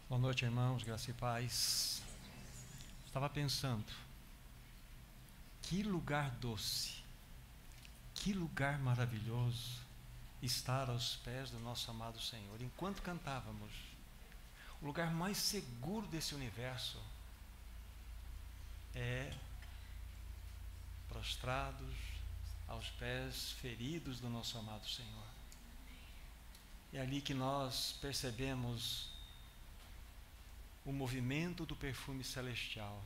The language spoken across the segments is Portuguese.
Boa noite, irmãos, graça e paz. Estava pensando, que lugar doce, que lugar maravilhoso estar aos pés do nosso amado Senhor. Enquanto cantávamos, o lugar mais seguro desse universo é prostrados aos pés feridos do nosso amado Senhor. É ali que nós percebemos o movimento do perfume celestial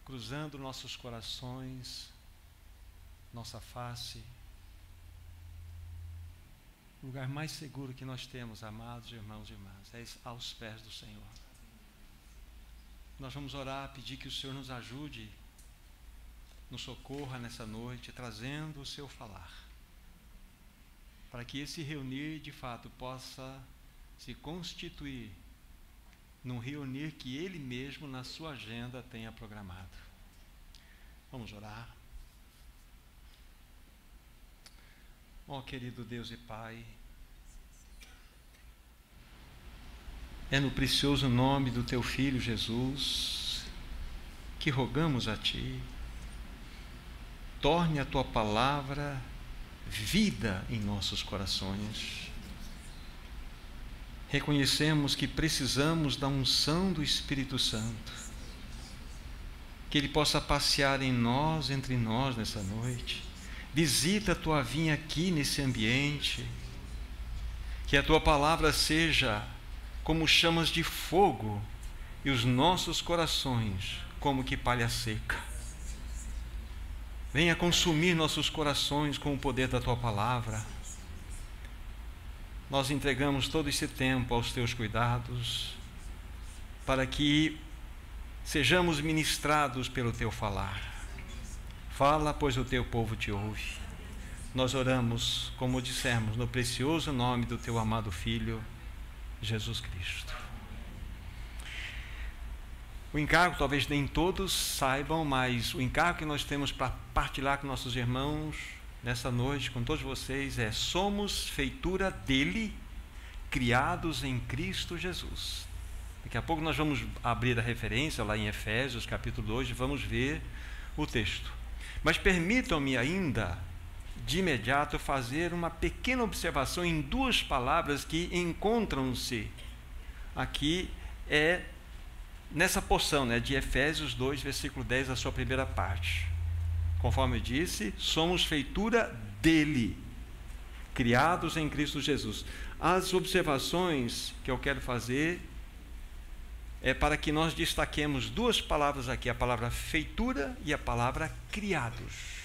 cruzando nossos corações, nossa face. O lugar mais seguro que nós temos, amados irmãos e irmãs, é aos pés do Senhor. Nós vamos orar, pedir que o Senhor nos ajude, nos socorra nessa noite, trazendo o seu falar, para que esse reunir de fato possa se constituir num reunir que Ele mesmo na sua agenda tenha programado. Vamos orar. Ó querido Deus e Pai, é no precioso nome do Teu Filho Jesus que rogamos a Ti, torne a Tua palavra vida em nossos corações. Reconhecemos que precisamos da unção do Espírito Santo, que Ele possa passear em nós, entre nós nessa noite. Visita a Tua vinha aqui nesse ambiente, que a Tua palavra seja como chamas de fogo e os nossos corações como que palha seca. Venha consumir nossos corações com o poder da Tua palavra. Nós entregamos todo esse tempo aos Teus cuidados, para que sejamos ministrados pelo Teu falar. Fala, pois o Teu povo te ouve. Nós oramos, como dissemos, no precioso nome do Teu amado Filho, Jesus Cristo. O encargo, talvez nem todos saibam, mas o encargo que nós temos para partilhar com nossos irmãos nessa noite, com todos vocês, é: somos feitura dele, criados em Cristo Jesus. Daqui a pouco nós vamos abrir a referência lá em Efésios, capítulo 2, e vamos ver o texto. Mas permitam-me ainda, de imediato, fazer uma pequena observação em duas palavras que encontram-se aqui, nessa porção, de Efésios 2, versículo 10, a sua primeira parte. Conforme eu disse, somos feitura dele, criados em Cristo Jesus. As observações que eu quero fazer é para que nós destaquemos duas palavras aqui, a palavra feitura e a palavra criados.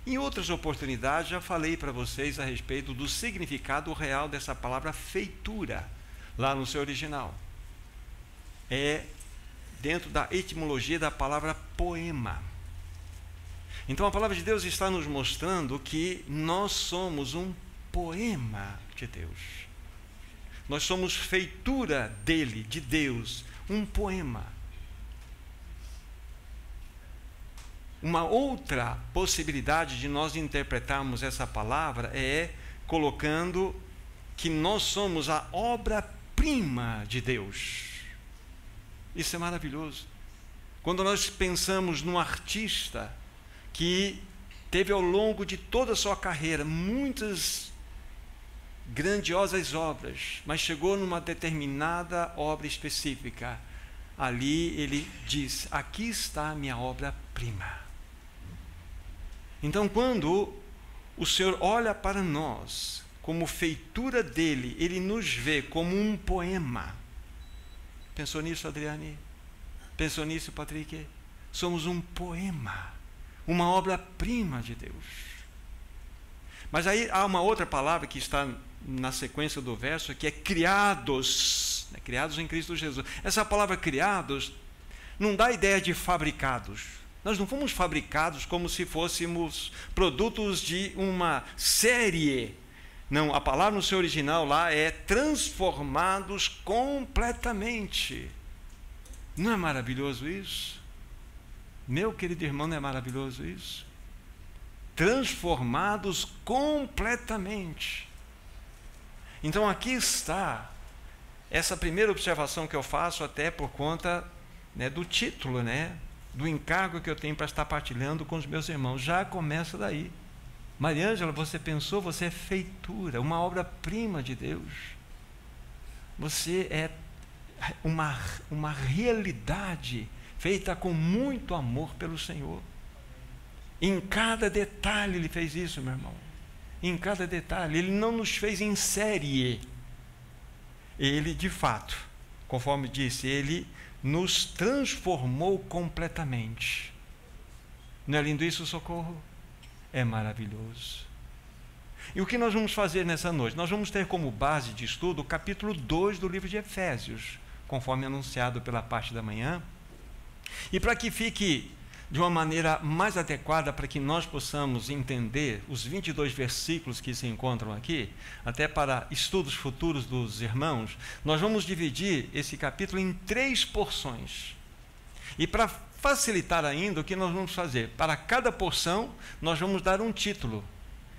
Em outras oportunidades já falei para vocês a respeito do significado real dessa palavra feitura, lá no seu original. É dentro da etimologia da palavra poema. Então a palavra de Deus está nos mostrando que nós somos um poema de Deus. Nós somos feitura dele, de Deus, um poema. Uma outra possibilidade de nós interpretarmos essa palavra é colocando que nós somos a obra-prima de Deus. Isso é maravilhoso. Quando nós pensamos num artista que teve ao longo de toda a sua carreira muitas grandiosas obras, mas chegou numa determinada obra específica, ali ele diz: aqui está a minha obra-prima. Então, quando o Senhor olha para nós como feitura dele, ele nos vê como um poema. Pensou nisso, Adriane? Pensou nisso, Patrick? Somos um poema, uma obra-prima de Deus. Mas aí há uma outra palavra que está na sequência do verso, que é criados, criados em Cristo Jesus. Essa palavra criados não dá ideia de fabricados. Nós não fomos fabricados como se fôssemos produtos de uma série. Não, a palavra no seu original lá é transformados completamente. Não é maravilhoso isso? Meu querido irmão, não é maravilhoso isso? Transformados completamente. Então aqui está essa primeira observação que eu faço até por conta, né, do título, né, do encargo que eu tenho para estar partilhando com os meus irmãos. Já começa daí. Mariângela, você pensou, você é feitura, uma obra-prima de Deus. Você é uma realidade feita com muito amor pelo Senhor. Em cada detalhe Ele fez isso, meu irmão. Em cada detalhe. Ele não nos fez em série. Ele, de fato, conforme disse, Ele nos transformou completamente. Não é lindo isso, Socorro? É maravilhoso. E o que nós vamos fazer nessa noite? Nós vamos ter como base de estudo o capítulo 2 do livro de Efésios, conforme anunciado pela parte da manhã. E para que fique de uma maneira mais adequada, para que nós possamos entender os 22 versículos que se encontram aqui, até para estudos futuros dos irmãos, nós vamos dividir esse capítulo em 3 porções. E para facilitar ainda, o que nós vamos fazer? Para cada porção, nós vamos dar um título.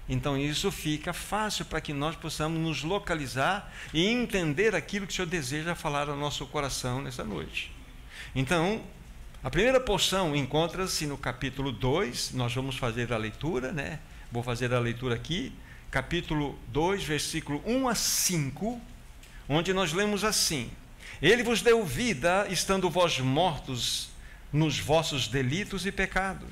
Então isso fica fácil para que nós possamos nos localizar e entender aquilo que o Senhor deseja falar ao nosso coração nessa noite. Então, a primeira porção encontra-se no capítulo 2, nós vamos fazer a leitura, né? Vou fazer a leitura aqui, capítulo 2, versículo 1 a 5, onde nós lemos assim: Ele vos deu vida, estando vós mortos nos vossos delitos e pecados,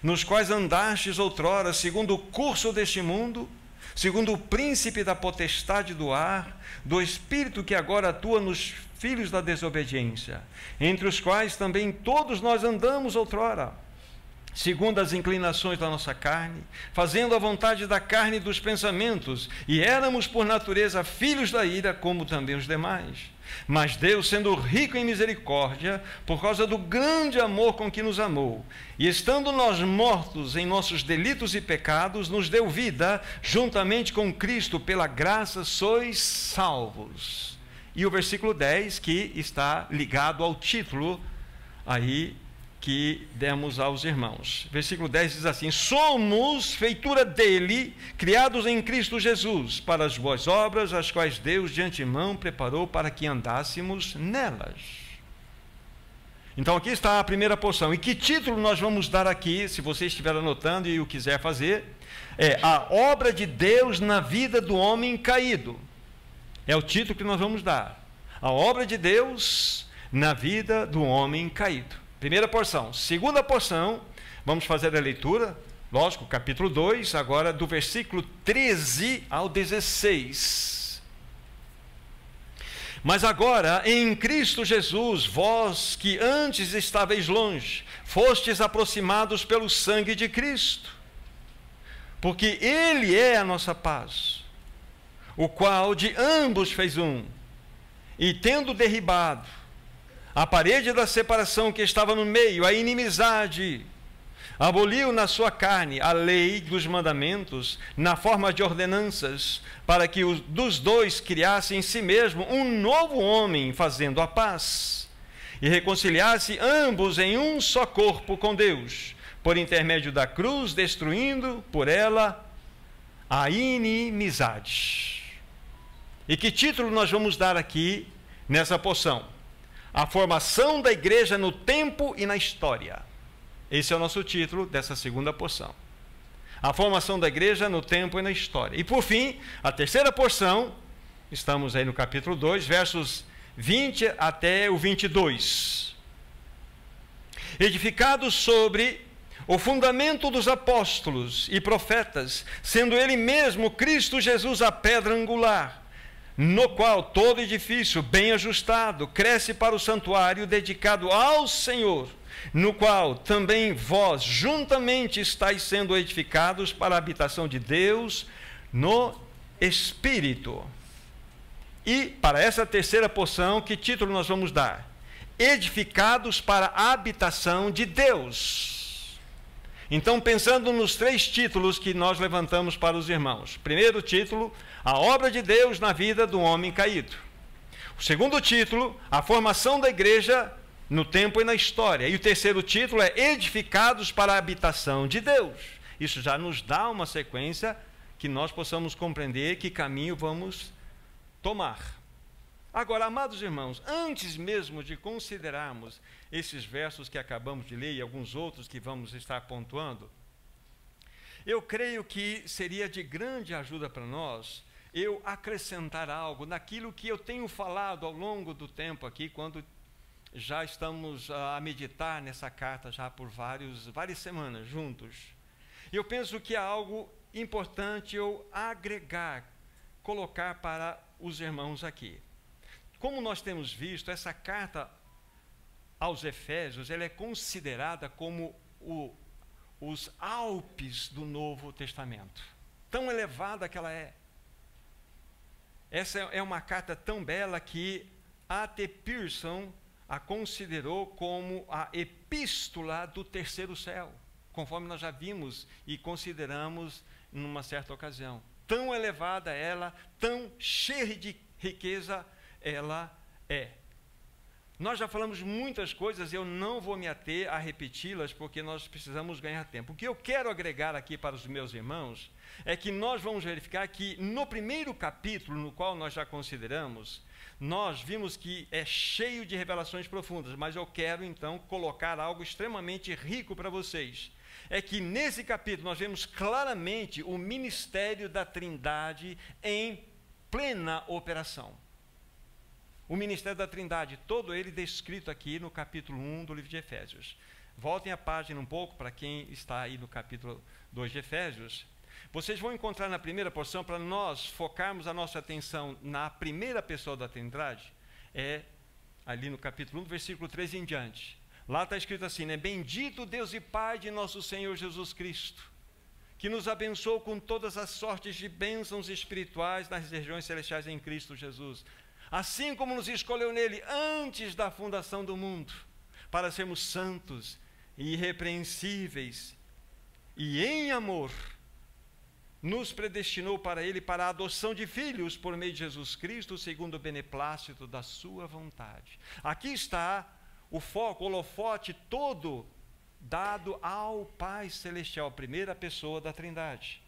nos quais andastes outrora, segundo o curso deste mundo, segundo o príncipe da potestade do ar, do espírito que agora atua nos filhos da desobediência, entre os quais também todos nós andamos outrora, segundo as inclinações da nossa carne, fazendo a vontade da carne e dos pensamentos, e éramos por natureza filhos da ira, como também os demais. Mas Deus, sendo rico em misericórdia, por causa do grande amor com que nos amou, e estando nós mortos em nossos delitos e pecados, nos deu vida, juntamente com Cristo, pela graça sois salvos. E o versículo 10, que está ligado ao título aí que demos aos irmãos. Versículo 10 diz assim: somos feitura dele, criados em Cristo Jesus, para as boas obras, as quais Deus de antemão preparou para que andássemos nelas. Então aqui está a primeira porção. E que título nós vamos dar aqui, se você estiver anotando e o quiser fazer? É a obra de Deus na vida do homem caído. É o título que nós vamos dar. A obra de Deus na vida do homem caído. Primeira porção. Segunda porção, vamos fazer a leitura, lógico, capítulo 2, agora do versículo 13 ao 16. Mas agora, em Cristo Jesus, vós que antes estáveis longe, fostes aproximados pelo sangue de Cristo, porque Ele é a nossa paz, o qual de ambos fez um, e tendo derribado a parede da separação que estava no meio, a inimizade, aboliu na sua carne a lei dos mandamentos, na forma de ordenanças, para que dos dois criasse em si mesmo um novo homem, fazendo a paz, e reconciliasse ambos em um só corpo com Deus, por intermédio da cruz, destruindo por ela a inimizade. E que título nós vamos dar aqui nessa porção? A formação da igreja no tempo e na história. Esse é o nosso título dessa segunda porção. A formação da igreja no tempo e na história. E por fim, a terceira porção, estamos aí no capítulo 2, versos 20 até o 22. Edificados sobre o fundamento dos apóstolos e profetas, sendo ele mesmo Cristo Jesus a pedra angular, no qual todo edifício bem ajustado cresce para o santuário dedicado ao Senhor, no qual também vós juntamente estáis sendo edificados para a habitação de Deus no Espírito. E para essa terceira porção, que título nós vamos dar? Edificados para a habitação de Deus. Então, pensando nos 3 títulos que nós levantamos para os irmãos. Primeiro título, a obra de Deus na vida do homem caído. O segundo título, a formação da igreja no tempo e na história. E o terceiro título é edificados para a habitação de Deus. Isso já nos dá uma sequência que nós possamos compreender que caminho vamos tomar. Agora, amados irmãos, antes mesmo de considerarmos esses versos que acabamos de ler e alguns outros que vamos estar pontuando, eu creio que seria de grande ajuda para nós eu acrescentar algo naquilo que eu tenho falado ao longo do tempo aqui, quando já estamos a meditar nessa carta já por várias semanas juntos. Eu penso que é algo importante eu agregar, colocar para os irmãos aqui. Como nós temos visto, essa carta aos Efésios, ela é considerada como os Alpes do Novo Testamento. Tão elevada que ela é. Essa é uma carta tão bela que A.T. Pierson a considerou como a epístola do terceiro céu, conforme nós já vimos e consideramos numa certa ocasião. Tão elevada ela, tão cheia de riqueza ela é. Nós já falamos muitas coisas, eu não vou me ater a repeti-las, porque nós precisamos ganhar tempo. O que eu quero agregar aqui para os meus irmãos é que nós vamos verificar que no primeiro capítulo, no qual nós já consideramos, nós vimos que é cheio de revelações profundas, mas eu quero então colocar algo extremamente rico para vocês. É que nesse capítulo nós vemos claramente o ministério da Trindade em plena operação. O ministério da Trindade, todo ele descrito aqui no capítulo 1 do livro de Efésios. Voltem a página um pouco para quem está aí no capítulo 2 de Efésios. Vocês vão encontrar na primeira porção, para nós focarmos a nossa atenção na primeira pessoa da Trindade, ali no capítulo 1, versículo 13 em diante. Lá está escrito assim, né? Bendito Deus e Pai de nosso Senhor Jesus Cristo, que nos abençoou com todas as sortes de bênçãos espirituais nas regiões celestiais em Cristo Jesus, assim como nos escolheu nele antes da fundação do mundo, para sermos santos e irrepreensíveis, e em amor nos predestinou para ele, para a adoção de filhos por meio de Jesus Cristo, segundo o beneplácito da sua vontade. Aqui está o foco, o holofote todo dado ao Pai Celestial, primeira pessoa da Trindade.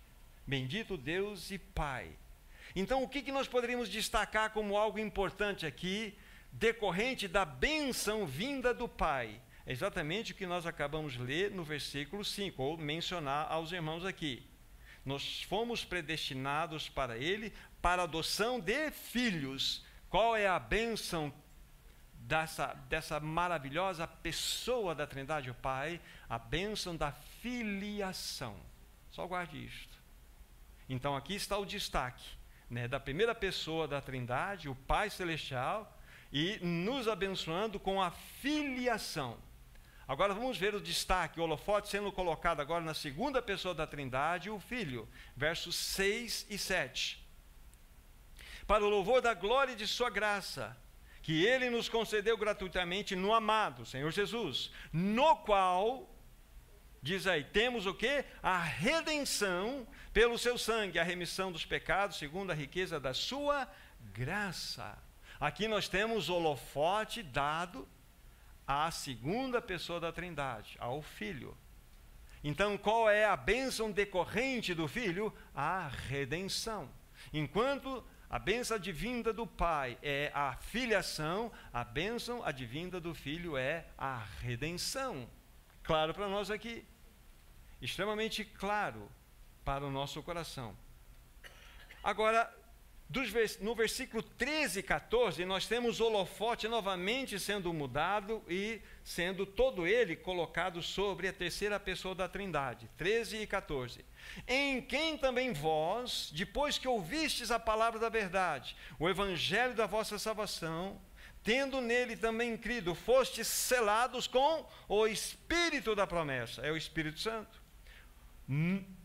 Bendito Deus e Pai. Então, o que nós poderíamos destacar como algo importante aqui, decorrente da bênção vinda do Pai? É exatamente o que nós acabamos de ler no versículo 5, ou mencionar aos irmãos aqui. Nós fomos predestinados para Ele, para a adoção de filhos. Qual é a bênção dessa maravilhosa pessoa da Trindade, o Pai? A bênção da filiação. Só guarde isto. Então, aqui está o destaque, né, da primeira pessoa da Trindade, o Pai Celestial, e nos abençoando com a filiação. Agora vamos ver o destaque, o holofote sendo colocado agora na segunda pessoa da Trindade, o Filho, versos 6 e 7. Para o louvor da glória de sua graça, que Ele nos concedeu gratuitamente no amado Senhor Jesus, no qual, diz aí, temos o quê? A redenção pelo seu sangue, a remissão dos pecados, segundo a riqueza da sua graça. Aqui nós temos o holofote dado à segunda pessoa da Trindade, ao Filho. Então, qual é a bênção decorrente do Filho? A redenção. Enquanto a bênção advinda do Pai é a filiação, a bênção advinda do Filho é a redenção. Claro para nós aqui, extremamente claro para o nosso coração. Agora, no versículo 13 e 14, nós temos o holofote novamente sendo mudado e sendo todo ele colocado sobre a terceira pessoa da Trindade. 13 e 14. Em quem também vós, depois que ouvistes a palavra da verdade, o evangelho da vossa salvação, tendo nele também crido, fostes selados com o Espírito da promessa, é o Espírito Santo,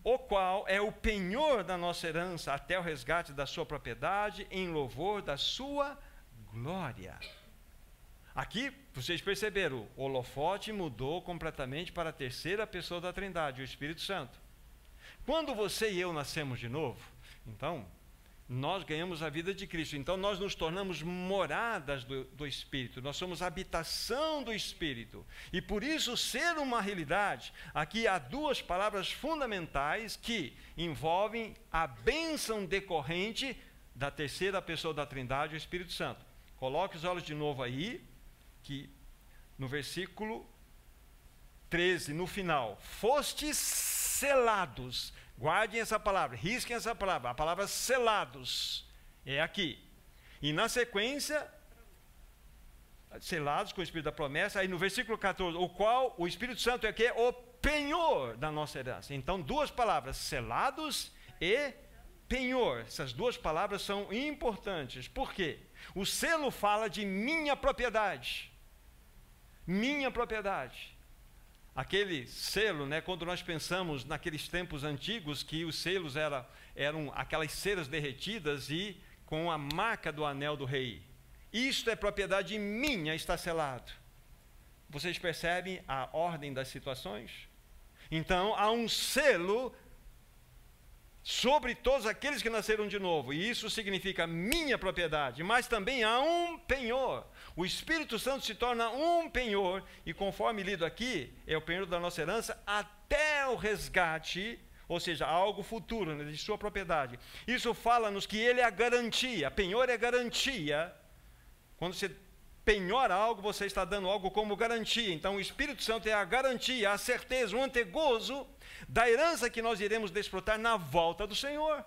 o qual é o penhor da nossa herança até o resgate da sua propriedade, em louvor da sua glória. Aqui, vocês perceberam, o holofote mudou completamente para a terceira pessoa da Trindade, o Espírito Santo. Quando você e eu nascemos de novo, então, nós ganhamos a vida de Cristo. Então, nós nos tornamos moradas do Espírito. Nós somos habitação do Espírito. E por isso, ser uma realidade, aqui há duas palavras fundamentais que envolvem a bênção decorrente da terceira pessoa da Trindade, o Espírito Santo. Coloque os olhos de novo aí, que no versículo 13, no final, fostes selados. Guardem essa palavra, risquem essa palavra. A palavra selados é aqui. E na sequência, selados com o Espírito da promessa. Aí no versículo 14, o qual o Espírito Santo é o quê? O penhor da nossa herança. Então, duas palavras, selados e penhor. Essas duas palavras são importantes. Por quê? O selo fala de minha propriedade. Minha propriedade. Aquele selo, né, quando nós pensamos naqueles tempos antigos que os selos eram aquelas ceras derretidas e com a marca do anel do rei. Isto é propriedade minha, está selado. Vocês percebem a ordem das situações? Então, há um selo sobre todos aqueles que nasceram de novo, e isso significa minha propriedade, mas também há um penhor. O Espírito Santo se torna um penhor, e conforme lido aqui, é o penhor da nossa herança até o resgate, ou seja, algo futuro, né, de sua propriedade. Isso fala-nos que ele é a garantia, penhor é garantia. Quando você penhora algo, você está dando algo como garantia. Então o Espírito Santo é a garantia, a certeza, o antegozo da herança que nós iremos desfrutar na volta do Senhor.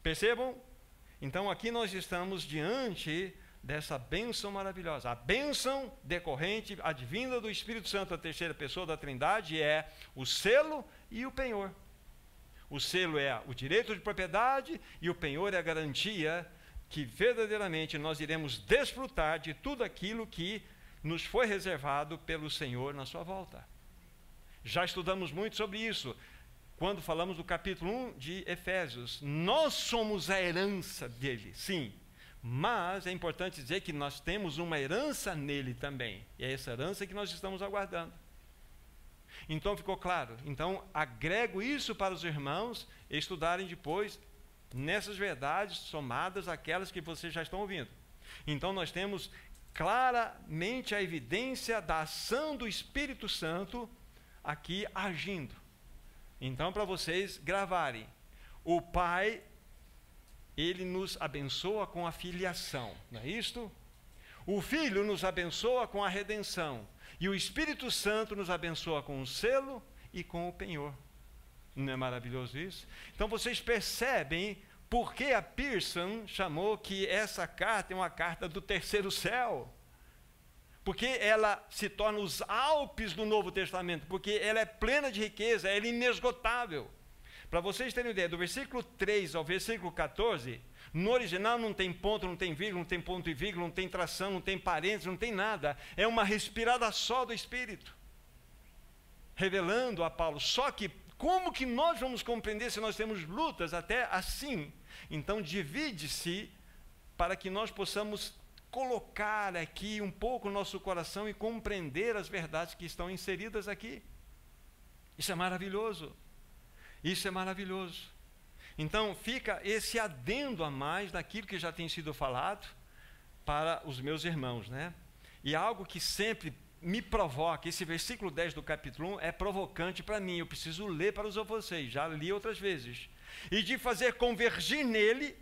Percebam? Então aqui nós estamos diante dessa bênção maravilhosa. A bênção decorrente, advinda do Espírito Santo, a terceira pessoa da Trindade, é o selo e o penhor. O selo é o direito de propriedade e o penhor é a garantia que verdadeiramente nós iremos desfrutar de tudo aquilo que nos foi reservado pelo Senhor na sua volta. Já estudamos muito sobre isso, quando falamos do capítulo 1 de Efésios. Nós somos a herança dele, sim, mas é importante dizer que nós temos uma herança nele também, e é essa herança que nós estamos aguardando. Então ficou claro? Então agrego isso para os irmãos estudarem depois nessas verdades somadas àquelas que vocês já estão ouvindo. Então nós temos claramente a evidência da ação do Espírito Santo aqui agindo. Então, para vocês gravarem, o Pai, ele nos abençoa com a filiação, não é isto? O Filho nos abençoa com a redenção, e o Espírito Santo nos abençoa com o selo e com o penhor. Não é maravilhoso isso? Então vocês percebem por que a Pearson chamou que essa carta é uma carta do terceiro céu. Porque ela se torna os Alpes do Novo Testamento, porque ela é plena de riqueza, ela é inesgotável. Para vocês terem ideia, do versículo 3 ao versículo 14, no original não tem ponto, não tem vírgula, não tem ponto e vírgula, não tem tração, não tem parênteses, não tem nada. É uma respirada só do Espírito, revelando a Paulo. Só que como que nós vamos compreender se nós temos lutas até assim? Então divide-se para que nós possamos colocar aqui um pouco o nosso coração e compreender as verdades que estão inseridas aqui. Isso é maravilhoso. Isso é maravilhoso. Então fica esse adendo a mais daquilo que já tem sido falado para os meus irmãos, né? E algo que sempre me provoca, esse versículo 10 do capítulo 1 é provocante para mim, eu preciso ler para vocês, já li outras vezes. E de fazer convergir nele,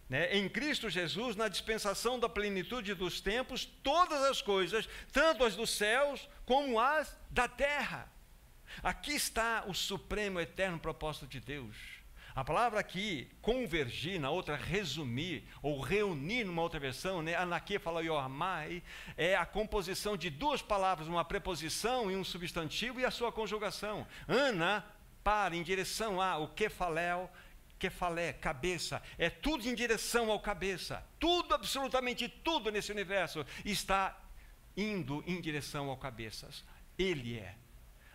né, em Cristo Jesus, na dispensação da plenitude dos tempos, todas as coisas, tanto as dos céus como as da terra. Aqui está o supremo eterno propósito de Deus. A palavra aqui, convergir, na outra resumir, ou reunir numa outra versão, né? Anaque fala iormai, é a composição de duas palavras, uma preposição e um substantivo e a sua conjugação. Ana, para, em direção a, o kefaléu, kefalé, cabeça, é tudo em direção ao cabeça. Tudo, absolutamente tudo nesse universo está indo em direção ao cabeça. Ele é.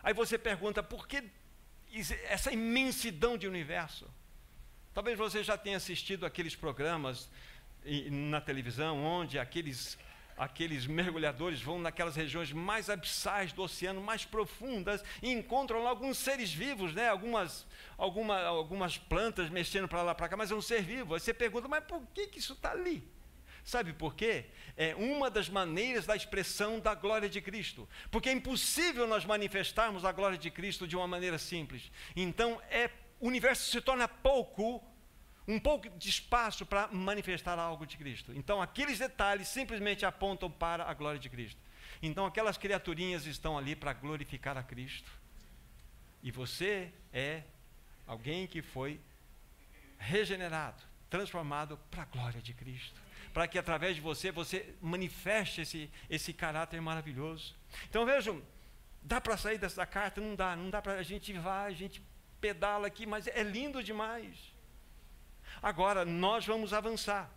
Aí você pergunta, por que essa imensidão de universo? Talvez você já tenha assistido aqueles programas na televisão, onde aqueles mergulhadores vão naquelas regiões mais abissais do oceano, mais profundas, e encontram lá alguns seres vivos, né? algumas plantas mexendo para lá para cá, mas é um ser vivo. Aí você pergunta, mas por que isso está ali? Sabe por quê? É uma das maneiras da expressão da glória de Cristo. Porque é impossível nós manifestarmos a glória de Cristo de uma maneira simples. Então, o universo se torna pouco um pouco de espaço para manifestar algo de Cristo. Então, aqueles detalhes simplesmente apontam para a glória de Cristo. Então, aquelas criaturinhas estão ali para glorificar a Cristo. E você é alguém que foi regenerado, transformado para a glória de Cristo. Para que através de você manifeste esse caráter maravilhoso. Então, vejam, dá para sair dessa carta? Não dá para a gente pedala aqui, mas é lindo demais. Agora, nós vamos avançar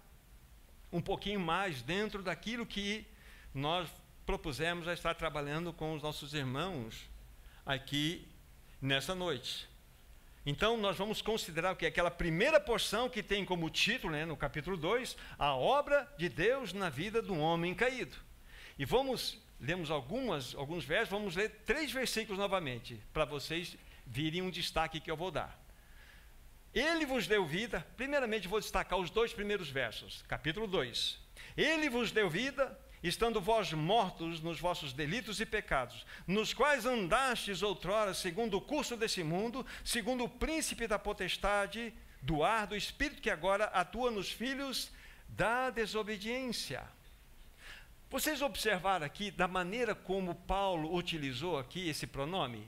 um pouquinho mais dentro daquilo que nós propusemos a estar trabalhando com os nossos irmãos aqui nessa noite. Então, nós vamos considerar o que? Aquela primeira porção que tem como título, né, no capítulo 2, a obra de Deus na vida do homem caído. E lemos alguns versos, vamos ler 3 versículos novamente, para vocês virem um destaque que eu vou dar. Ele vos deu vida, primeiramente vou destacar os 2 primeiros versos, capítulo 2. Ele vos deu vida, estando vós mortos nos vossos delitos e pecados, nos quais andastes outrora, segundo o curso desse mundo, segundo o príncipe da potestade do ar, do espírito que agora atua nos filhos da desobediência. Vocês observaram aqui da maneira como Paulo utilizou aqui esse pronome?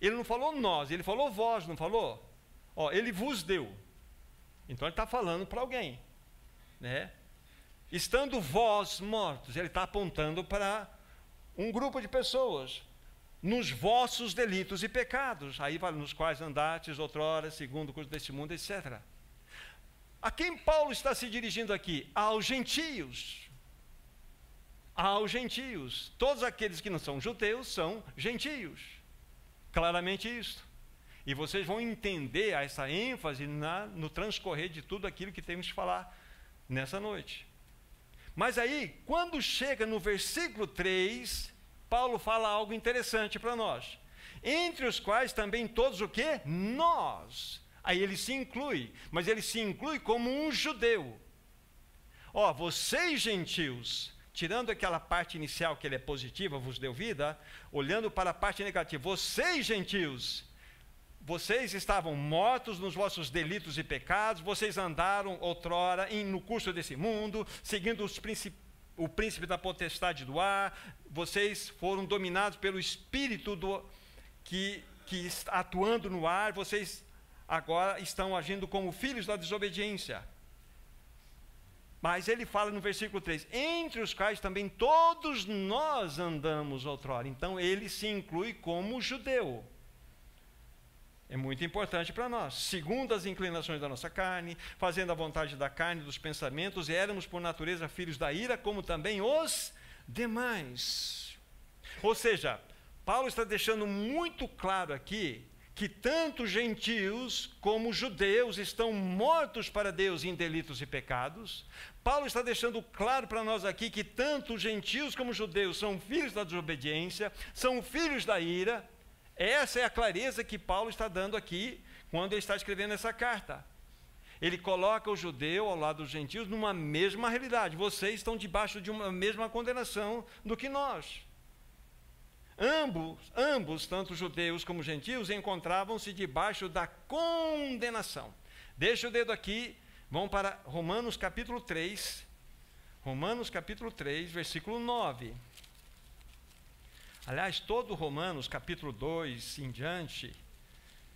Ele não falou nós, ele falou vós, não falou? Ele vos deu. Então ele está falando para alguém, né? Estando vós mortos, ele está apontando para um grupo de pessoas, nos vossos delitos e pecados, aí vai nos quais andastes outrora, segundo o curso desse mundo, etc. A quem Paulo está se dirigindo aqui? Aos gentios. Aos gentios. Todos aqueles que não são judeus são gentios. Claramente isso. E vocês vão entender essa ênfase no transcorrer de tudo aquilo que temos que falar nessa noite. Mas aí, quando chega no versículo 3, Paulo fala algo interessante para nós. Entre os quais também todos o quê? Nós. Aí ele se inclui, mas ele se inclui como um judeu. Vocês gentios, tirando aquela parte inicial que ele é positiva, vos deu vida, olhando para a parte negativa, vocês gentios, vocês estavam mortos nos vossos delitos e pecados, vocês andaram outrora no curso desse mundo, seguindo o príncipe da potestade do ar, vocês foram dominados pelo espírito que está atuando no ar, vocês agora estão agindo como filhos da desobediência. Mas ele fala no versículo 3, entre os quais também todos nós andamos outrora. Então ele se inclui como judeu. É muito importante para nós. Segundo as inclinações da nossa carne, fazendo a vontade da carne e dos pensamentos, e éramos por natureza filhos da ira, como também os demais. Ou seja, Paulo está deixando muito claro aqui que tanto gentios como judeus estão mortos para Deus em delitos e pecados. Paulo está deixando claro para nós aqui que tanto gentios como judeus são filhos da desobediência, são filhos da ira. Essa é a clareza que Paulo está dando aqui, quando ele está escrevendo essa carta. Ele coloca o judeu ao lado dos gentios numa mesma realidade. Vocês estão debaixo de uma mesma condenação do que nós. Ambos, tanto judeus como gentios, encontravam-se debaixo da condenação. Deixa o dedo aqui, vão para Romanos capítulo 3. Romanos capítulo 3, versículo 9. Aliás, todo Romanos, capítulo 2 em diante,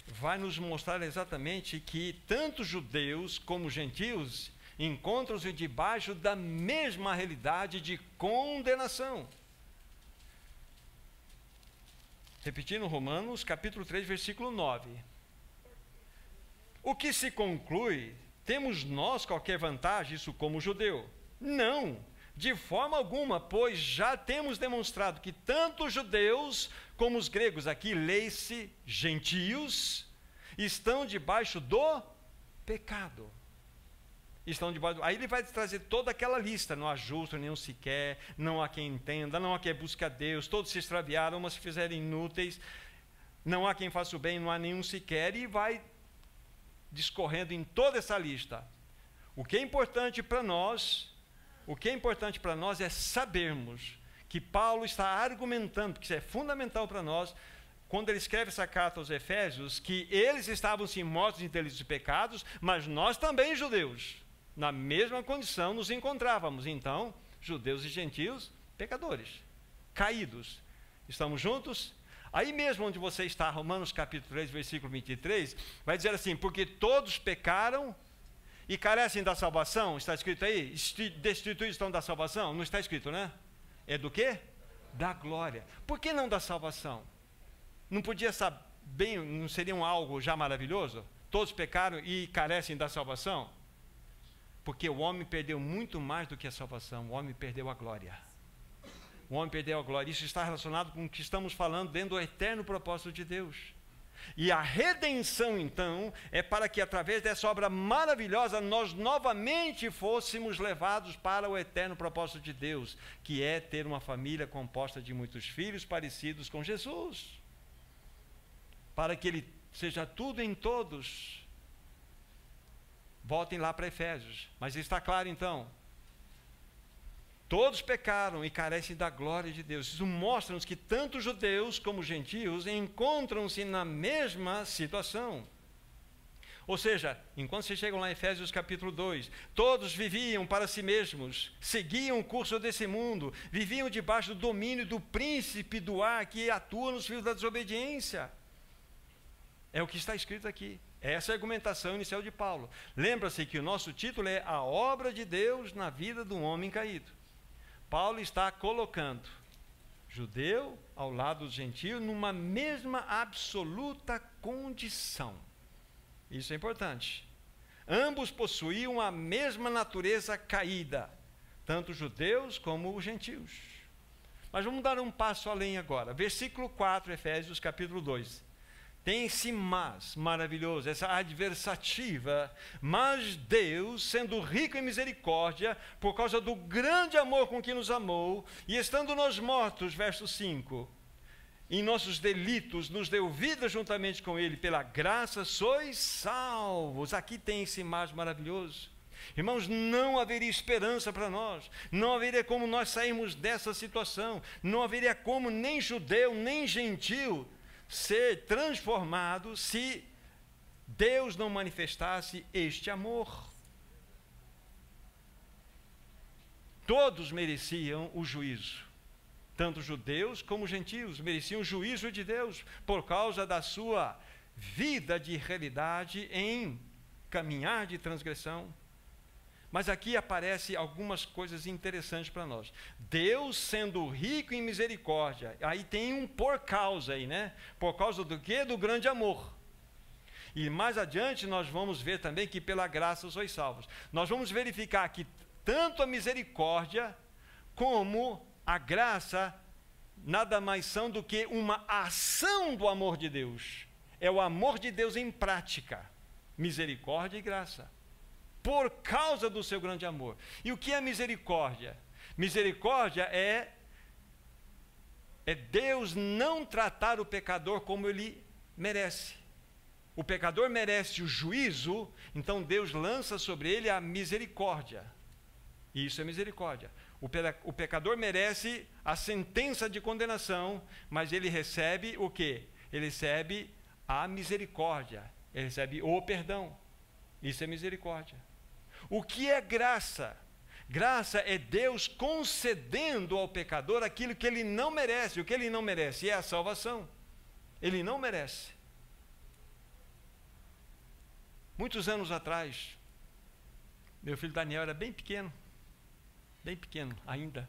vai nos mostrar exatamente que tanto judeus como gentios encontram-se debaixo da mesma realidade de condenação. Repetindo Romanos, capítulo 3, versículo 9. O que se conclui? Temos nós qualquer vantagem, isso como judeu? Não! De forma alguma, pois já temos demonstrado que tanto os judeus como os gregos, aqui lê-se gentios, estão debaixo do pecado. Aí ele vai trazer toda aquela lista, não há justo nenhum sequer, não há quem entenda, não há quem busque a Deus, todos se extraviaram, mas se fizeram inúteis, não há quem faça o bem, não há nenhum sequer, e vai discorrendo em toda essa lista. O que é importante para nós é sabermos que Paulo está argumentando, que isso é fundamental para nós, quando ele escreve essa carta aos Efésios, que eles estavam sim mortos em delitos e pecados, mas nós também, judeus, na mesma condição nos encontrávamos. Então, judeus e gentios, pecadores, caídos. Estamos juntos? Aí mesmo onde você está, Romanos capítulo 3, versículo 23, vai dizer assim: porque todos pecaram e carecem da salvação. Está escrito aí? Destituídos estão da salvação? Não está escrito, né? É do quê? Da glória. Por que não da salvação? Não podia saber bem, não seria algo já maravilhoso? Todos pecaram e carecem da salvação? Porque o homem perdeu muito mais do que a salvação. O homem perdeu a glória. O homem perdeu a glória. Isso está relacionado com o que estamos falando dentro do eterno propósito de Deus. E a redenção, então, é para que através dessa obra maravilhosa nós novamente fôssemos levados para o eterno propósito de Deus, que é ter uma família composta de muitos filhos parecidos com Jesus, para que Ele seja tudo em todos. Voltem lá para Efésios. Mas está claro, então, todos pecaram e carecem da glória de Deus. Isso mostra-nos que tanto judeus como gentios encontram-se na mesma situação. Ou seja, enquanto vocês chegam lá em Efésios capítulo 2, todos viviam para si mesmos, seguiam o curso desse mundo, viviam debaixo do domínio do príncipe do ar que atua nos filhos da desobediência. É o que está escrito aqui. Essa é a argumentação inicial de Paulo. Lembra-se que o nosso título é A Obra de Deus na Vida do Homem Caído. Paulo está colocando judeu ao lado do gentio numa mesma absoluta condição. Isso é importante. Ambos possuíam a mesma natureza caída, tanto os judeus como os gentios. Mas vamos dar um passo além agora. Versículo 4, Efésios capítulo 2. Tem esse mas maravilhoso, essa adversativa. Mas Deus, sendo rico em misericórdia, por causa do grande amor com que nos amou, e estando nós mortos, verso 5, em nossos delitos, nos deu vida juntamente com Ele, pela graça sois salvos. Aqui tem esse mas maravilhoso. Irmãos, não haveria esperança para nós, não haveria como nós sairmos dessa situação, não haveria como nem judeu, nem gentil ser transformado se Deus não manifestasse este amor. Todos mereciam o juízo, tanto judeus como gentios mereciam o juízo de Deus por causa da sua vida de realidade em caminhar de transgressão. Mas aqui aparecem algumas coisas interessantes para nós. Deus sendo rico em misericórdia, aí tem um por causa aí, né? Por causa do quê? Do grande amor. E mais adiante nós vamos ver também que pela graça sois salvos. Nós vamos verificar que tanto a misericórdia como a graça nada mais são do que uma ação do amor de Deus. É o amor de Deus em prática. Misericórdia e graça. Por causa do seu grande amor. E o que é misericórdia? Misericórdia é Deus não tratar o pecador como ele merece. O pecador merece o juízo, então Deus lança sobre ele a misericórdia. Isso é misericórdia. O pecador merece a sentença de condenação, mas ele recebe o quê? Ele recebe a misericórdia. Ele recebe o perdão. Isso é misericórdia. O que é graça? Graça é Deus concedendo ao pecador aquilo que ele não merece. O que ele não merece é a salvação. Ele não merece. Muitos anos atrás, meu filho Daniel era bem pequeno ainda.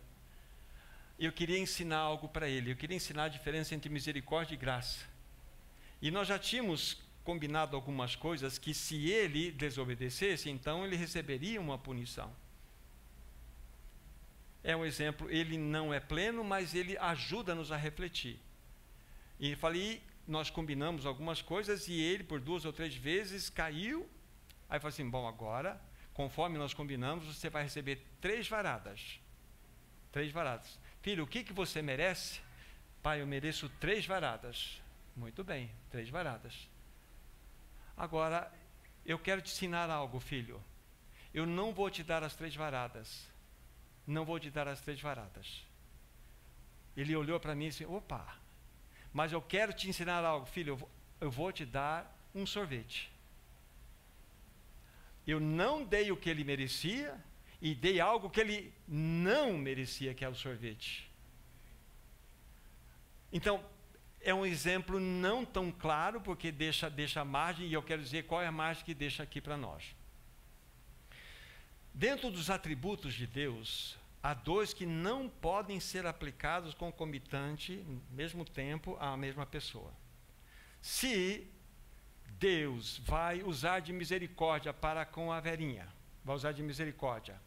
Eu queria ensinar algo para ele. Eu queria ensinar a diferença entre misericórdia e graça. E nós já tínhamos combinado algumas coisas que se ele desobedecesse, então ele receberia uma punição. É um exemplo, ele não é pleno, mas ele ajuda-nos a refletir. E falei, nós combinamos algumas coisas e ele por 2 ou 3 vezes caiu. Aí eu falei assim, bom, agora, conforme nós combinamos, você vai receber 3 varadas. 3 varadas. Filho, o que você merece? Pai, eu mereço 3 varadas. Muito bem, 3 varadas. Agora, eu quero te ensinar algo, filho. Eu não vou te dar as 3 varadas. Não vou te dar as 3 varadas. Ele olhou para mim e disse, opa, mas eu quero te ensinar algo. Filho, eu vou te dar um sorvete. Eu não dei o que ele merecia e dei algo que ele não merecia, que é o sorvete. Então, é um exemplo não tão claro, porque deixa a margem, e eu quero dizer qual é a margem que deixa aqui para nós. Dentro dos atributos de Deus, há dois que não podem ser aplicados concomitante, no mesmo tempo, à mesma pessoa. Se Deus vai usar de misericórdia para com a Verinha, vai usar de misericórdia,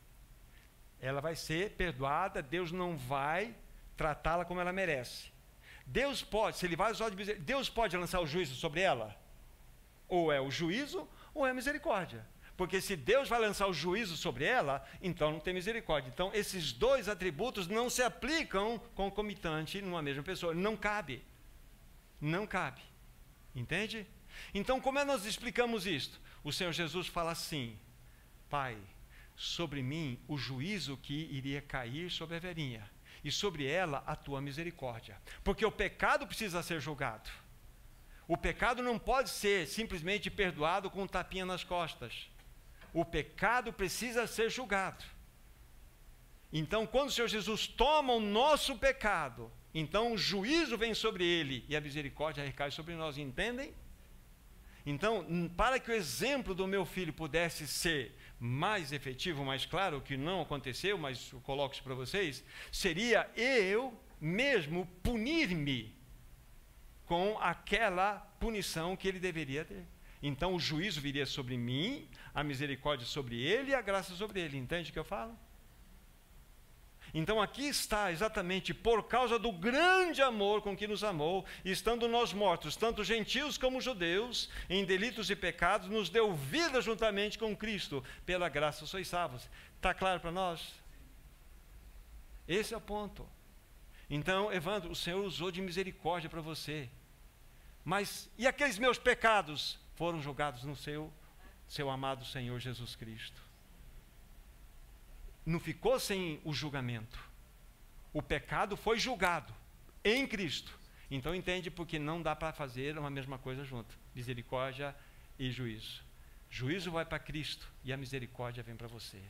ela vai ser perdoada, Deus não vai tratá-la como ela merece. Deus pode, se ele vai usar de misericórdia, Deus pode lançar o juízo sobre ela? Ou é o juízo, ou é a misericórdia. Porque se Deus vai lançar o juízo sobre ela, então não tem misericórdia. Então esses dois atributos não se aplicam concomitante numa mesma pessoa. Não cabe. Não cabe. Entende? Então como é que nós explicamos isto? O Senhor Jesus fala assim: Pai, sobre mim o juízo que iria cair sobre a Verinha, e sobre ela a tua misericórdia. Porque o pecado precisa ser julgado. O pecado não pode ser simplesmente perdoado com um tapinha nas costas. O pecado precisa ser julgado. Então, quando o Senhor Jesus toma o nosso pecado, então o juízo vem sobre ele e a misericórdia recai sobre nós, entendem? Então, para que o exemplo do meu filho pudesse ser mais efetivo, mais claro, que não aconteceu, mas eu coloco isso para vocês, seria eu mesmo punir-me com aquela punição que ele deveria ter. Então o juízo viria sobre mim, a misericórdia sobre ele e a graça sobre ele. Entende o que eu falo? Então aqui está exatamente por causa do grande amor com que nos amou, estando nós mortos, tanto gentios como judeus, em delitos e pecados, nos deu vida juntamente com Cristo, pela graça sois salvos. Está claro para nós? Esse é o ponto. Então, Evandro, o Senhor usou de misericórdia para você. Mas, e aqueles meus pecados? Foram julgados no seu amado Senhor Jesus Cristo. Não ficou sem o julgamento. O pecado foi julgado em Cristo. Então entende porque não dá para fazer uma mesma coisa junto. Misericórdia e juízo. Juízo vai para Cristo e a misericórdia vem para você.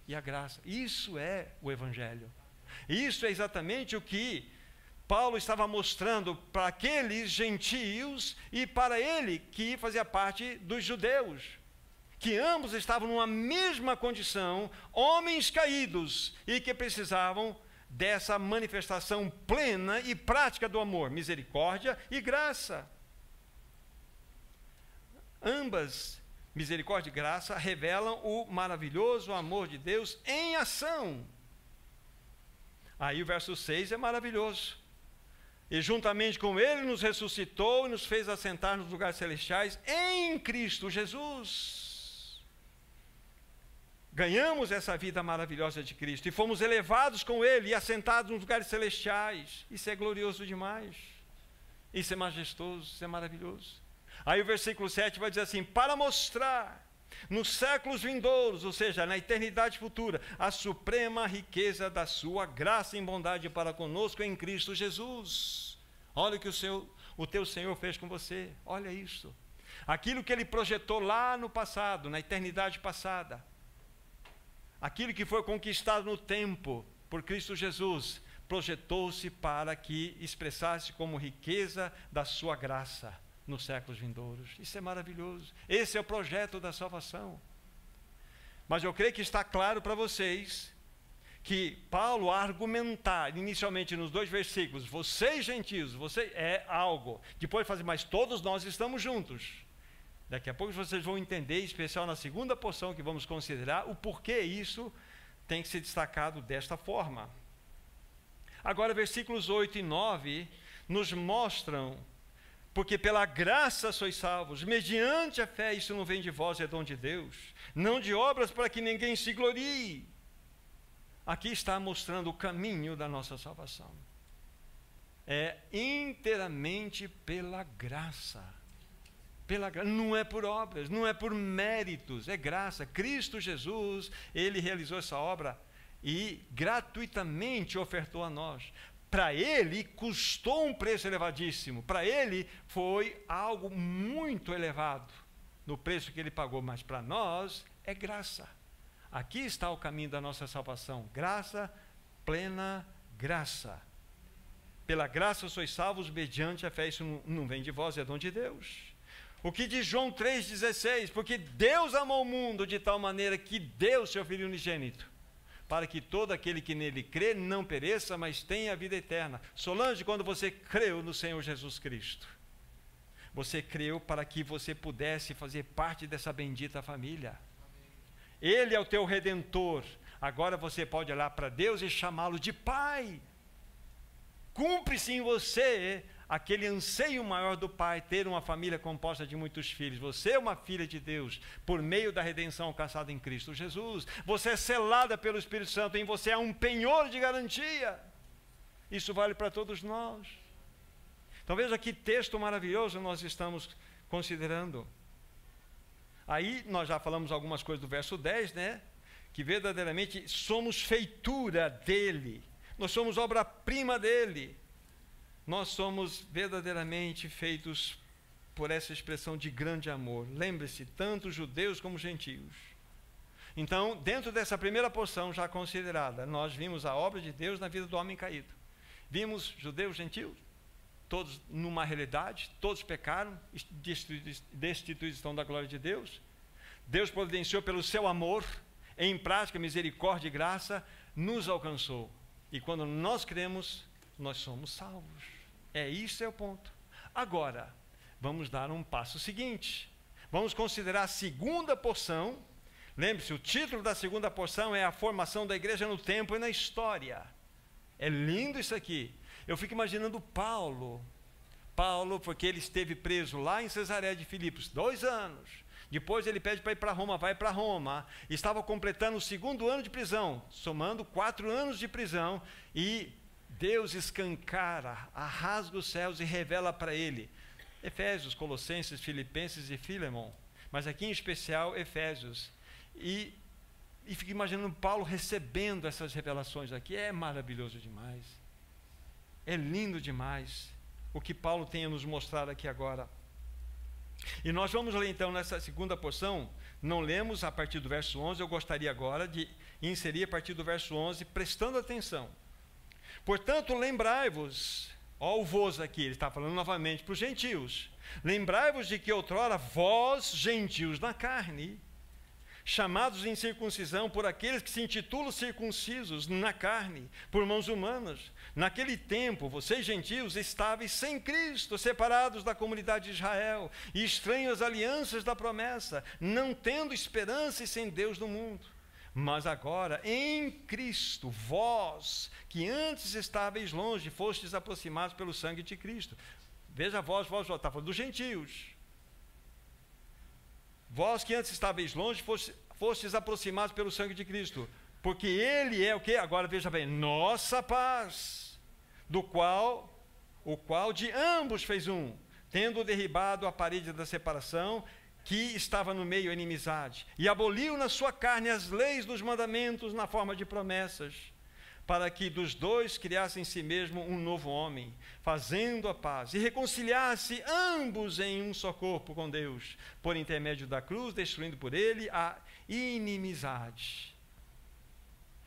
E a graça. Isso é o Evangelho. Isso é exatamente o que Paulo estava mostrando para aqueles gentios e para ele que fazia parte dos judeus, que ambos estavam numa mesma condição, homens caídos, e que precisavam dessa manifestação plena e prática do amor, misericórdia e graça. Ambas, misericórdia e graça, revelam o maravilhoso amor de Deus em ação. Aí o verso 6 é maravilhoso. E juntamente com ele nos ressuscitou e nos fez assentar nos lugares celestiais em Cristo Jesus. Ganhamos essa vida maravilhosa de Cristo e fomos elevados com ele e assentados nos lugares celestiais. Isso é glorioso demais. Isso é majestoso, isso é maravilhoso. Aí o versículo 7 vai dizer assim: para mostrar nos séculos vindouros, ou seja, na eternidade futura, a suprema riqueza da sua graça e bondade para conosco em Cristo Jesus. Olha o que o teu Senhor fez com você. Olha isso. Aquilo que ele projetou lá no passado, na eternidade passada, aquilo que foi conquistado no tempo por Cristo Jesus, projetou-se para que expressasse como riqueza da sua graça nos séculos vindouros. Isso é maravilhoso. Esse é o projeto da salvação. Mas eu creio que está claro para vocês que Paulo argumentar inicialmente nos 2 versículos, vocês gentios, você é algo, depois fazer, mas todos nós estamos juntos. Daqui a pouco vocês vão entender, em especial na segunda porção que vamos considerar, o porquê isso tem que ser destacado desta forma. Agora versículos 8 e 9 nos mostram: porque pela graça sois salvos, mediante a fé. Isso não vem de vós, é dom de Deus, não de obras para que ninguém se glorie. Aqui está mostrando o caminho da nossa salvação. É inteiramente pela graça. Pela graça, não é por obras, não é por méritos, é graça. Cristo Jesus, ele realizou essa obra e gratuitamente ofertou a nós. para ele custou um preço elevadíssimo, para ele foi algo muito elevado no preço que ele pagou, mas para nós é graça. Aqui está o caminho da nossa salvação, graça, plena graça. Pela graça sois salvos mediante a fé, isso não vem de vós, é dom de Deus. O que diz João 3,16, porque Deus amou o mundo de tal maneira que deu seu Filho unigênito, para que todo aquele que nele crê não pereça, mas tenha a vida eterna. Solange, quando você creu no Senhor Jesus Cristo, você creu para que você pudesse fazer parte dessa bendita família. Ele é o teu Redentor. Agora você pode olhar para Deus e chamá-lo de Pai. Cumpre-se em você aquele anseio maior do Pai, ter uma família composta de muitos filhos. Você é uma filha de Deus, por meio da redenção alcançada em Cristo Jesus. Você é selada pelo Espírito Santo, em você há um penhor de garantia. Isso vale para todos nós. Então veja que texto maravilhoso nós estamos considerando. Aí nós já falamos algumas coisas do verso 10, né? Que verdadeiramente somos feitura dele. Nós somos obra-prima dele. Nós somos verdadeiramente feitos por essa expressão de grande amor. Lembre-se, tanto judeus como gentios. Então, dentro dessa primeira porção já considerada, nós vimos a obra de Deus na vida do homem caído. Vimos judeus, gentios, todos numa realidade, todos pecaram, destituídos estão da glória de Deus. Deus providenciou pelo seu amor, em prática, misericórdia e graça, nos alcançou. E quando nós cremos, nós somos salvos. Isso é o ponto. Agora, vamos dar um passo seguinte. Vamos considerar a segunda porção. Lembre-se, o título da segunda porção é a formação da igreja no tempo e na história. É lindo isso aqui. Eu fico imaginando Paulo, porque ele esteve preso lá em Cesareia de Filipos, 2 anos. Depois ele pede para ir para Roma, vai para Roma. Estava completando o 2º ano de prisão, somando 4 anos de prisão. E Deus escancara, rasga os céus e revela para ele. Efésios, Colossenses, Filipenses e Filemon. Mas aqui em especial Efésios. E fico imaginando Paulo recebendo essas revelações aqui. É maravilhoso demais. É lindo demais o que Paulo tem a nos mostrar aqui agora. E nós vamos ler então nessa segunda porção. Não lemos a partir do verso 11. Eu gostaria agora de inserir a partir do verso 11, prestando atenção. Portanto, lembrai-vos, ó o vós aqui, ele está falando novamente para os gentios. Lembrai-vos de que outrora vós, gentios na carne, chamados em circuncisão por aqueles que se intitulam circuncisos na carne, por mãos humanas. Naquele tempo, vocês gentios estáveis sem Cristo, separados da comunidade de Israel, e estranhos às alianças da promessa, não tendo esperança e sem Deus no mundo. Mas agora, em Cristo, vós, que antes estáveis longe, fostes aproximados pelo sangue de Cristo. Veja vós, está falando dos gentios. Vós que antes estáveis longe, fostes aproximados pelo sangue de Cristo, porque Ele é o que? Agora veja bem, nossa paz, o qual de ambos fez um, tendo derribado a parede da separação, que estava no meio a inimizade, e aboliu na sua carne as leis dos mandamentos na forma de promessas, para que dos dois criasse em si mesmo um novo homem, fazendo a paz, e reconciliasse ambos em um só corpo com Deus, por intermédio da cruz, destruindo por ele a inimizade.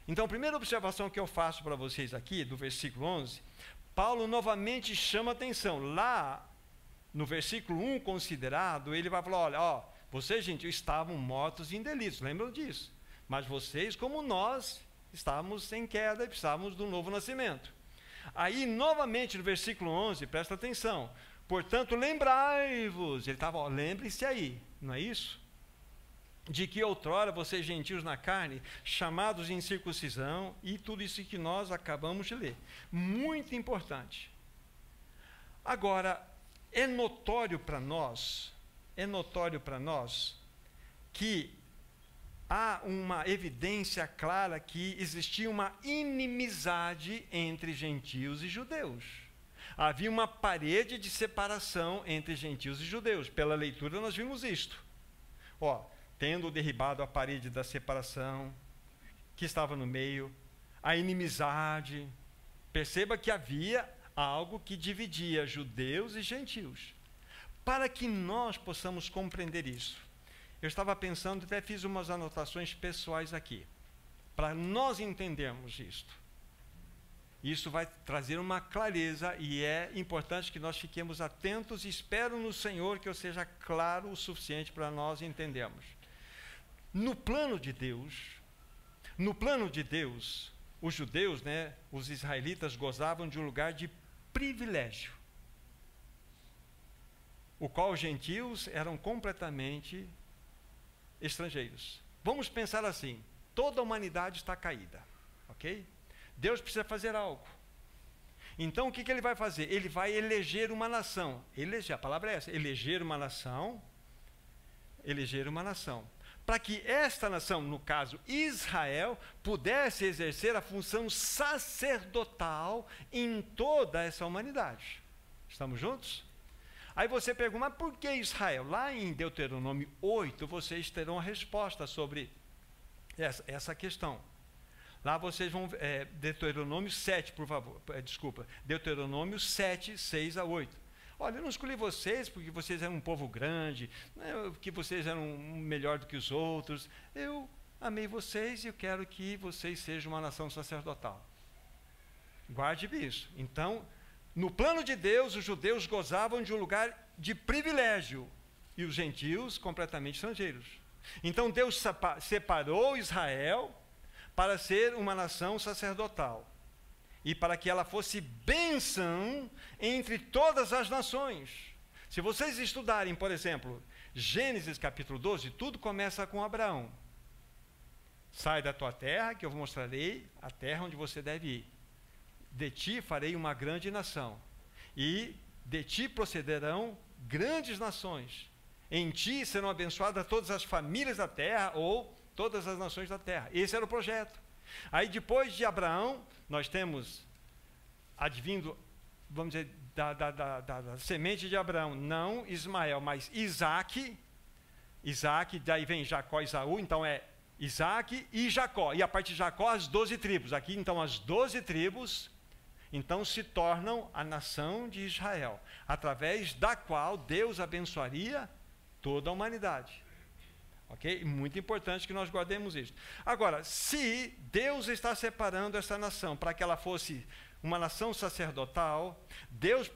Então, a primeira observação que eu faço para vocês aqui, do versículo 11, Paulo novamente chama atenção. Lá, no versículo 1 considerado, ele vai falar, olha, vocês, gentios, estavam mortos em delitos, lembram disso? Mas vocês, como nós, estávamos em queda e precisávamos do novo nascimento. Aí, novamente, no versículo 11, presta atenção. Portanto, lembrai-vos, ele estava, lembre-se aí, não é isso? De que outrora vocês gentios na carne, chamados em circuncisão, e tudo isso que nós acabamos de ler. Muito importante. Agora, é notório para nós que há uma evidência clara que existia uma inimizade entre gentios e judeus. Havia uma parede de separação entre gentios e judeus. Pela leitura nós vimos isto. Tendo derribado a parede da separação, que estava no meio, a inimizade, Perceba que havia algo que dividia judeus e gentios. Para que nós possamos compreender isso, eu estava pensando, até fiz umas anotações pessoais aqui, para nós entendermos isto. Isso vai trazer uma clareza e é importante que nós fiquemos atentos e espero no Senhor que eu seja claro o suficiente para nós entendermos. No plano de Deus, os judeus, os israelitas gozavam de um lugar de privilégio, o qual os gentios eram completamente estrangeiros. Vamos pensar assim, toda a humanidade está caída, ok? Deus precisa fazer algo. Então o que ele vai fazer? Ele vai eleger uma nação. Eleger, a palavra é essa, eleger uma nação. Para que esta nação, no caso Israel, pudesse exercer a função sacerdotal em toda essa humanidade. Estamos juntos? Aí você pergunta, mas por que Israel? Lá em Deuteronômio 8, vocês terão a resposta sobre essa questão. Lá vocês vão, Deuteronômio 7, por favor, Deuteronômio 7, 6 a 8. Olha, eu não escolhi vocês porque vocês eram um povo grande, que vocês eram melhor do que os outros. Eu amei vocês e eu quero que vocês sejam uma nação sacerdotal. Guarde isso. Então, no plano de Deus, os judeus gozavam de um lugar de privilégio e os gentios completamente estrangeiros. Então Deus separou Israel para ser uma nação sacerdotal e para que ela fosse bênção entre todas as nações. Se vocês estudarem, por exemplo, Gênesis capítulo 12, tudo começa com Abraão. Sai da tua terra, que eu mostrarei a terra onde você deve ir. De ti farei uma grande nação, e de ti procederão grandes nações. Em ti serão abençoadas todas as famílias da terra, ou todas as nações da terra. Esse era o projeto. Aí depois de Abraão, nós temos, advindo, vamos dizer, da semente de Abraão, não Ismael, mas Isaque, daí vem Jacó e Esaú, então é Isaque e Jacó, e a partir de Jacó as 12 tribos, aqui então as 12 tribos, então se tornam a nação de Israel, através da qual Deus abençoaria toda a humanidade. Ok? Muito importante que nós guardemos isso. Agora, se Deus está separando essa nação para que ela fosse uma nação sacerdotal, Deus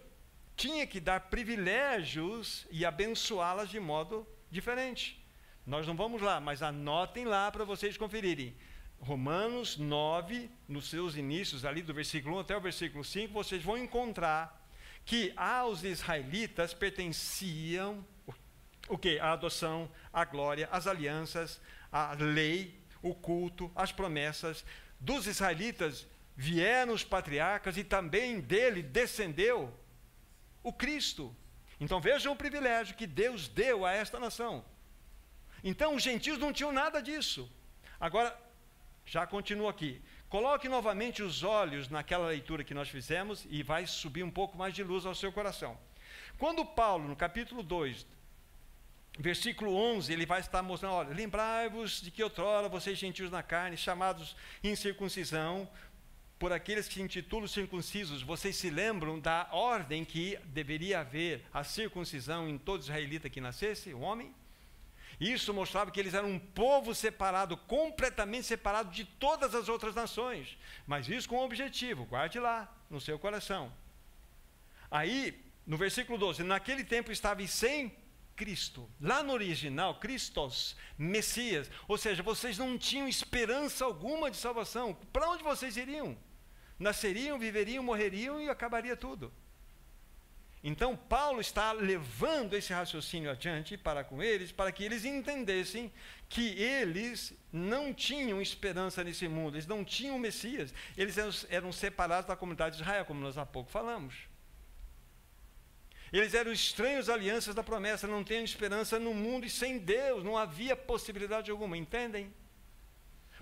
tinha que dar privilégios e abençoá-las de modo diferente. Nós não vamos lá, mas anotem lá para vocês conferirem. Romanos 9, nos seus inícios, ali do versículo 1 até o versículo 5, vocês vão encontrar que aos israelitas pertenciam o quê? A adoção, a glória, as alianças, a lei, o culto, as promessas. Dos israelitas vieram os patriarcas e também dele descendeu o Cristo. Então vejam o privilégio que Deus deu a esta nação. Então os gentios não tinham nada disso. Agora, já continuo aqui. Coloque novamente os olhos naquela leitura que nós fizemos e vai subir um pouco mais de luz ao seu coração. Quando Paulo, no capítulo 2, versículo 11, ele vai estar mostrando, olha, lembrai-vos de que outrora vocês gentios na carne, chamados incircuncisão, por aqueles que se intitulam circuncisos, vocês se lembram da ordem que deveria haver a circuncisão em todo israelita que nascesse, o homem? Isso mostrava que eles eram um povo separado, completamente separado de todas as outras nações, mas isso com um objetivo, guarde lá no seu coração. Aí, no versículo 12, naquele tempo estava sem Cristo, lá no original, Christos, Messias, ou seja, vocês não tinham esperança alguma de salvação. Para onde vocês iriam? Nasceriam, viveriam, morreriam e acabaria tudo. Então Paulo está levando esse raciocínio adiante para com eles, para que eles entendessem que eles não tinham esperança nesse mundo, eles não tinham Messias, eles eram separados da comunidade de Israel, como nós há pouco falamos. Eles eram estranhos às alianças da promessa, não tinham esperança no mundo e sem Deus, não havia possibilidade alguma, entendem?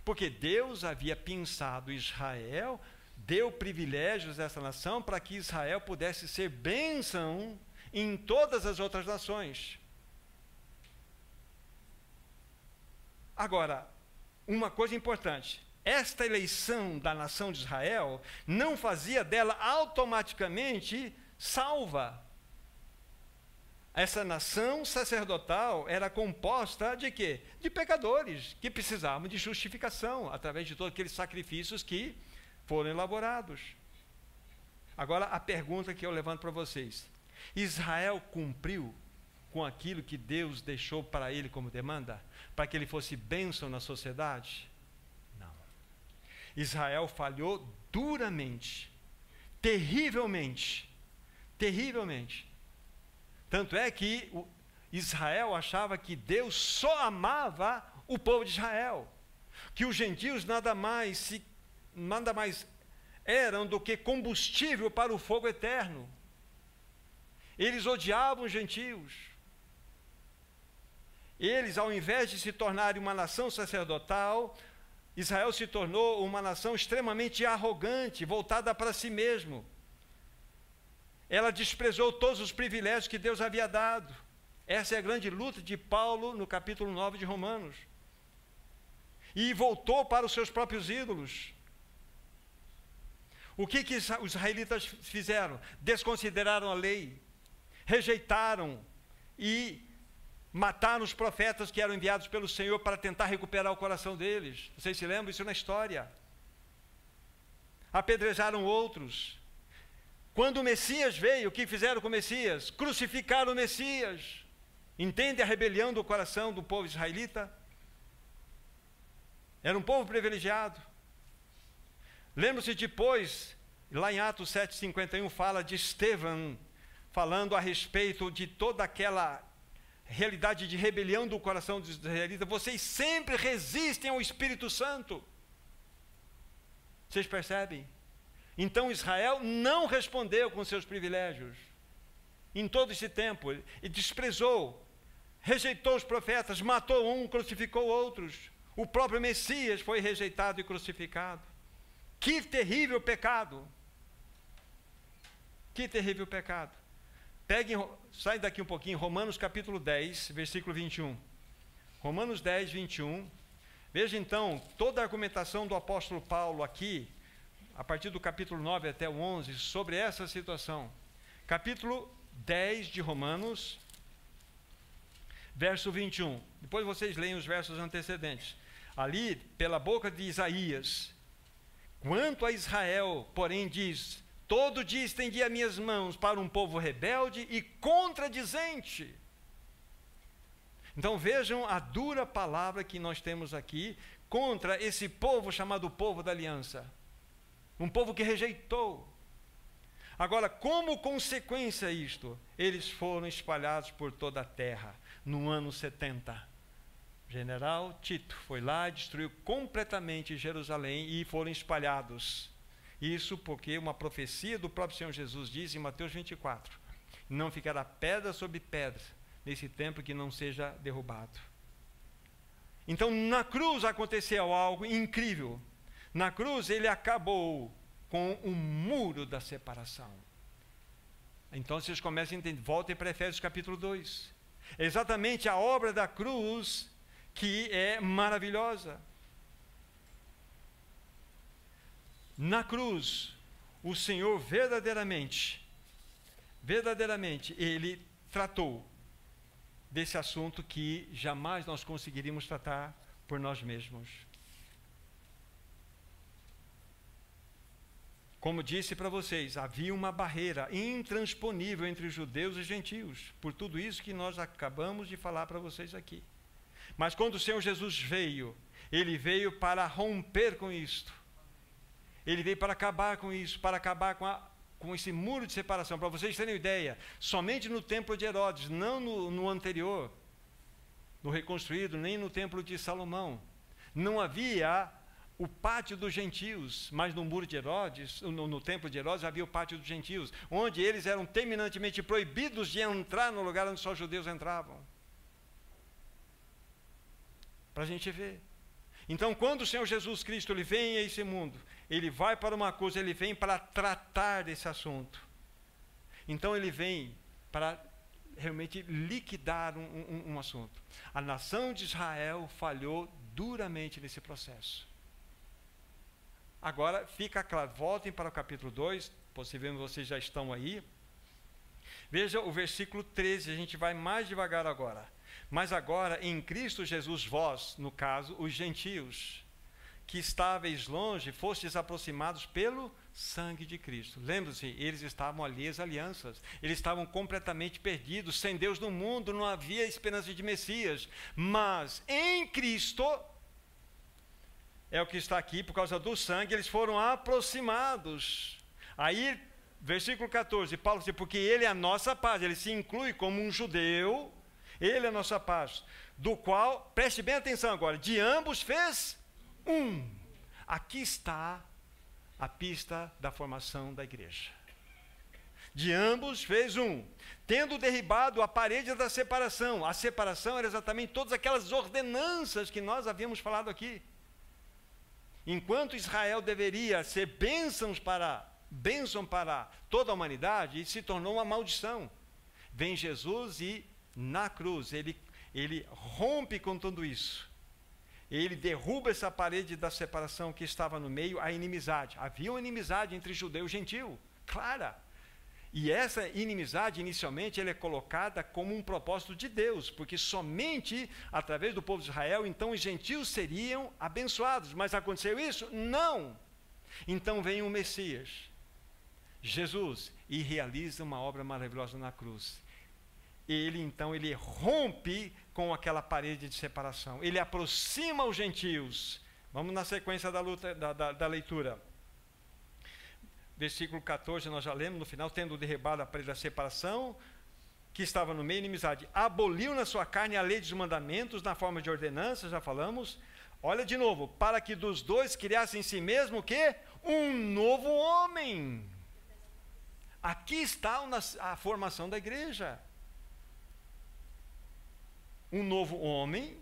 Porque Deus havia pensado Israel, deu privilégios a essa nação para que Israel pudesse ser bênção em todas as outras nações. Agora, uma coisa importante, esta eleição da nação de Israel não fazia dela automaticamente salva. Essa nação sacerdotal era composta de quê? De pecadores que precisavam de justificação através de todos aqueles sacrifícios que foram elaborados. Agora a pergunta que eu levanto para vocês: Israel cumpriu com aquilo que Deus deixou para ele como demanda, para que ele fosse bênção na sociedade? Não. Israel falhou duramente, terrivelmente, terrivelmente. Tanto é que Israel achava que Deus só amava o povo de Israel, que os gentios nada mais eram do que combustível para o fogo eterno. Eles odiavam os gentios. Eles, ao invés de se tornarem uma nação sacerdotal, Israel se tornou uma nação extremamente arrogante, voltada para si mesmo. Ela desprezou todos os privilégios que Deus havia dado. Essa é a grande luta de Paulo no capítulo 9 de Romanos. E voltou para os seus próprios ídolos. O que os israelitas fizeram? Desconsideraram a lei, rejeitaram e mataram os profetas que eram enviados pelo Senhor para tentar recuperar o coração deles. Vocês se lembram? Isso na história. Apedrejaram outros. Quando o Messias veio, o que fizeram com o Messias? Crucificaram o Messias. Entende a rebelião do coração do povo israelita? Era um povo privilegiado. Lembra-se depois, lá em Atos 7,51, fala de Estevão, falando a respeito de toda aquela realidade de rebelião do coração dos israelitas. Vocês sempre resistem ao Espírito Santo. Vocês percebem? Então Israel não respondeu com seus privilégios. Em todo esse tempo, ele desprezou, rejeitou os profetas, matou um, crucificou outros. O próprio Messias foi rejeitado e crucificado. Que terrível pecado! Que terrível pecado! Sai daqui um pouquinho, Romanos capítulo 10, versículo 21. Romanos 10, 21. Veja então, toda a argumentação do apóstolo Paulo aqui, a partir do capítulo 9 até o 11, sobre essa situação. Capítulo 10 de Romanos, verso 21. Depois vocês leem os versos antecedentes. Ali, pela boca de Isaías, quanto a Israel, porém, diz: todo dia estendi as minhas mãos para um povo rebelde e contradizente. Então vejam a dura palavra que nós temos aqui contra esse povo chamado povo da aliança. Um povo que rejeitou. Agora, como consequência isto, eles foram espalhados por toda a terra no ano 70. O general Tito foi lá e destruiu completamente Jerusalém e foram espalhados. Isso porque uma profecia do próprio Senhor Jesus diz em Mateus 24: não ficará pedra sobre pedra nesse templo que não seja derrubado. Então na cruz aconteceu algo incrível. Na cruz ele acabou com o muro da separação. Então vocês começam a entender. Voltem para Efésios capítulo 2. É exatamente a obra da cruz que é maravilhosa. Na cruz, o Senhor verdadeiramente, Ele tratou desse assunto que jamais nós conseguiríamos tratar por nós mesmos. Como disse para vocês, havia uma barreira intransponível entre os judeus e gentios, por tudo isso que nós acabamos de falar para vocês aqui. Mas quando o Senhor Jesus veio, Ele veio para romper com isto. Ele veio para acabar com isso, para acabar com esse muro de separação. Para vocês terem ideia, somente no templo de Herodes, não no anterior, no reconstruído, nem no templo de Salomão, não havia o pátio dos gentios, mas no muro de Herodes, no templo de Herodes, havia o pátio dos gentios, onde eles eram terminantemente proibidos de entrar no lugar onde só os judeus entravam. Para a gente ver. Então, quando o Senhor Jesus Cristo ele vem a esse mundo, Ele vai para uma coisa, Ele vem para tratar desse assunto. Então, Ele vem para realmente liquidar um assunto. A nação de Israel falhou duramente nesse processo. agora fica claro, voltem para o capítulo 2, possivelmente vocês já estão aí. Veja o versículo 13, a gente vai mais devagar agora. Mas agora, em Cristo Jesus, vós, no caso, os gentios, que estáveis longe, fostes aproximados pelo sangue de Cristo. Lembre-se, eles estavam alheios a alianças, eles estavam completamente perdidos, sem Deus no mundo, não havia esperança de Messias. Mas em Cristo, é o que está aqui, por causa do sangue, eles foram aproximados. Aí, versículo 14, Paulo diz, porque ele é a nossa paz, ele se inclui como um judeu, ele é a nossa paz, do qual, preste bem atenção agora, de ambos fez um. Aqui está a pista da formação da igreja. De ambos fez um, tendo derribado a parede da separação. A separação era exatamente todas aquelas ordenanças que nós havíamos falado aqui. Enquanto Israel deveria ser bênção para toda a humanidade, isso se tornou uma maldição. Vem Jesus e na cruz ele rompe com tudo isso. Ele derruba essa parede da separação que estava no meio, a inimizade. Havia uma inimizade entre judeu e gentil, clara. E essa inimizade, inicialmente, ela é colocada como um propósito de Deus, porque somente através do povo de Israel, então os gentios seriam abençoados. Mas aconteceu isso? Não! Então vem o Messias, Jesus, e realiza uma obra maravilhosa na cruz. Ele rompe com aquela parede de separação. Ele aproxima os gentios. Vamos na sequência da leitura. Versículo 14, nós já lemos no final, tendo derribado a parede da separação, que estava no meio, inimizade, aboliu na sua carne a lei dos mandamentos, na forma de ordenança, já falamos. Olha de novo, para que dos dois criasse em si mesmo o quê? Um novo homem. Aqui está a formação da igreja. Um novo homem,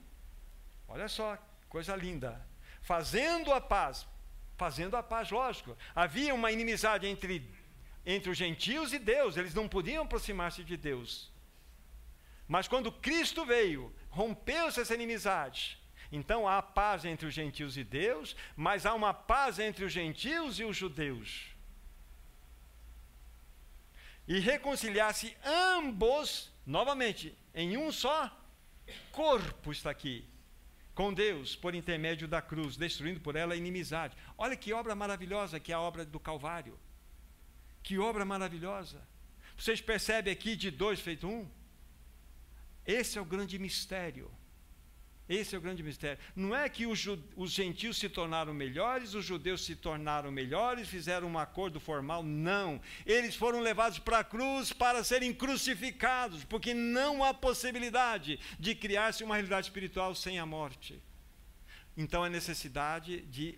olha só, coisa linda, fazendo a paz, lógico. Havia uma inimizade entre os gentios e Deus, eles não podiam aproximar-se de Deus. Mas quando Cristo veio, rompeu-se essa inimizade. Então há paz entre os gentios e Deus, mas há uma paz entre os gentios e os judeus. E reconciliar-se ambos, novamente, em um só corpo está aqui, com Deus, por intermédio da cruz, destruindo por ela a inimizade. Olha que obra maravilhosa que é a obra do Calvário. Que obra maravilhosa. Vocês percebem aqui de dois feito um? Esse é o grande mistério. Esse é o grande mistério. Não é que os gentios se tornaram melhores, os judeus se tornaram melhores, fizeram um acordo formal. Não. Eles foram levados para a cruz para serem crucificados, porque não há possibilidade de criar-se uma realidade espiritual sem a morte. Então, a necessidade de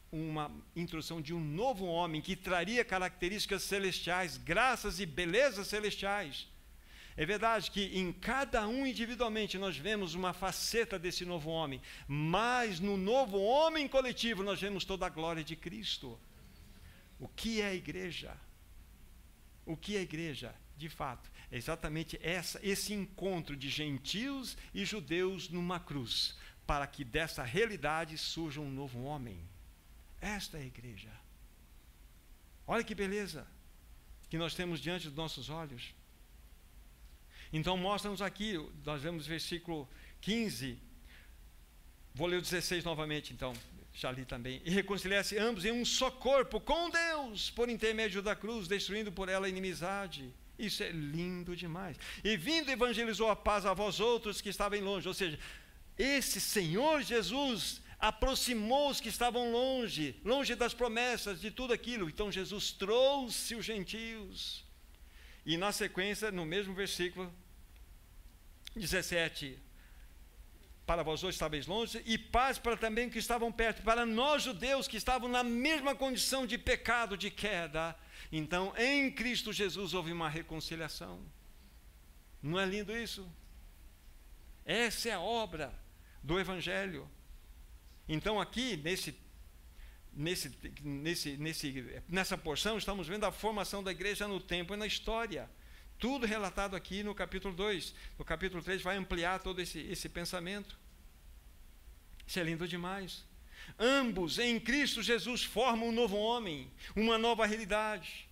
uma introdução de um novo homem que traria características celestiais, graças e belezas celestiais. É verdade que em cada um individualmente nós vemos uma faceta desse novo homem, mas no novo homem coletivo nós vemos toda a glória de Cristo. O que é a igreja? O que é a igreja, de fato? É exatamente esse encontro de gentios e judeus numa cruz, para que dessa realidade surja um novo homem. Esta é a igreja. Olha que beleza que nós temos diante dos nossos olhos. Então mostra-nos aqui, nós vemos o versículo 15, vou ler o 16 novamente então, já li também, e reconciliar-se ambos em um só corpo com Deus, por intermédio da cruz, destruindo por ela a inimizade. Isso é lindo demais. E vindo evangelizou a paz a vós outros que estavam longe, ou seja, esse Senhor Jesus aproximou os que estavam longe das promessas, de tudo aquilo. Então Jesus trouxe os gentios. E na sequência, no mesmo versículo 17, para vós outros estáveis longe, e paz para também que estavam perto, para nós judeus que estavam na mesma condição de pecado, de queda. Então, em Cristo Jesus houve uma reconciliação. Não é lindo isso? Essa é a do Evangelho. Então aqui, nessa porção, estamos vendo a formação da igreja no tempo e na história. Tudo relatado aqui no capítulo 2. No capítulo 3 vai ampliar todo esse pensamento. Isso é lindo demais. Ambos, em Cristo Jesus, formam um novo homem, uma nova realidade.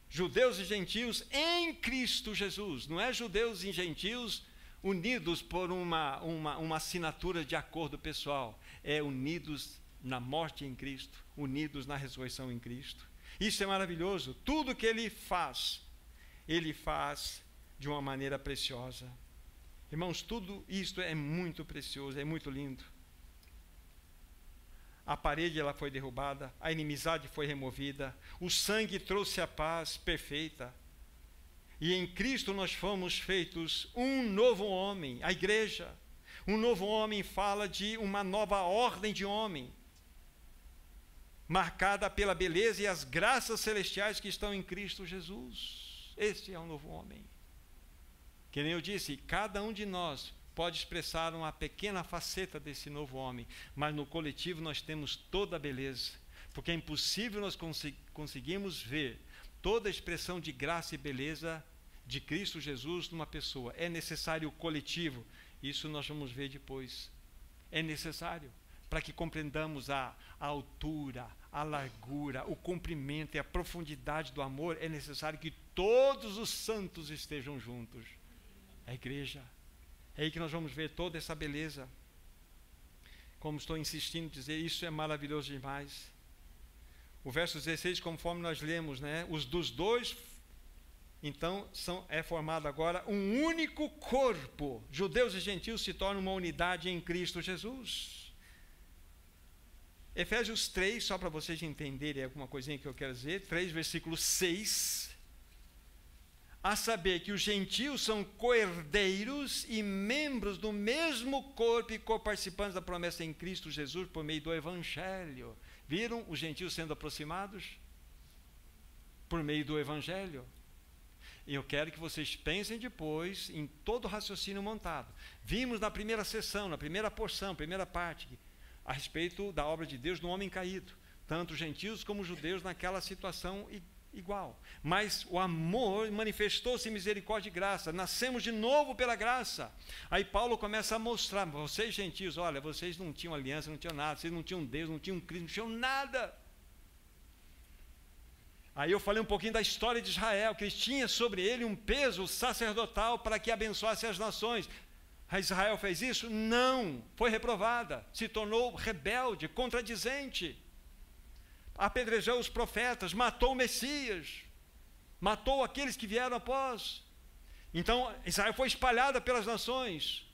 Judeus e gentios em Cristo Jesus. Não é judeus e gentios unidos por uma assinatura de acordo pessoal. É unidos na morte em Cristo, unidos na ressurreição em Cristo. Isso é maravilhoso. Tudo que ele faz de uma maneira preciosa. Irmãos, tudo isto é muito precioso, é muito lindo. A parede ela foi derrubada, a inimizade foi removida, o sangue trouxe a paz perfeita. E em Cristo nós fomos feitos um novo homem, a igreja. Um novo homem fala de uma nova ordem de homem, marcada pela beleza e as graças celestiais que estão em Cristo Jesus. Este é o novo homem. Que nem eu disse, cada um de nós pode expressar uma pequena faceta desse novo homem, mas no coletivo nós temos toda a beleza, porque é impossível nós conseguirmos ver toda a expressão de graça e beleza de Cristo Jesus numa pessoa. É necessário o coletivo, isso nós vamos ver depois. É necessário para que compreendamos a altura, a largura, o comprimento e a profundidade do amor. É necessário que todos os santos estejam juntos. A igreja. É aí que nós vamos ver toda essa beleza. Como estou insistindo em dizer, isso é maravilhoso demais. O verso 16, conforme nós lemos, né? Os dos dois, então, é formado agora um único corpo. Judeus e gentios se tornam uma unidade em Cristo Jesus. Efésios 3, só para vocês entenderem alguma coisinha que eu quero dizer, 3, versículo 6. A saber que os gentios são co-herdeiros e membros do mesmo corpo e co-participantes da promessa em Cristo Jesus por meio do Evangelho. Viram os gentios sendo aproximados? Por meio do Evangelho. E eu quero que vocês pensem depois em todo o raciocínio montado. Vimos na primeira sessão, na primeira porção, primeira parte, a respeito da obra de Deus no homem caído. Tanto gentios como judeus naquela situação igual, mas o amor manifestou-se em misericórdia e graça, nascemos de novo pela graça. Aí Paulo começa a mostrar, vocês gentios, olha, vocês não tinham aliança, não tinham nada, vocês não tinham Deus, não tinham Cristo, não tinham nada. Aí eu falei um pouquinho da história de Israel, que tinha sobre ele um peso sacerdotal para que abençoasse as nações. A Israel fez isso? Não, foi reprovada, se tornou rebelde, contradizente. Apedrejou os profetas, matou o Messias, matou aqueles que vieram após. Então, Israel foi espalhada pelas nações.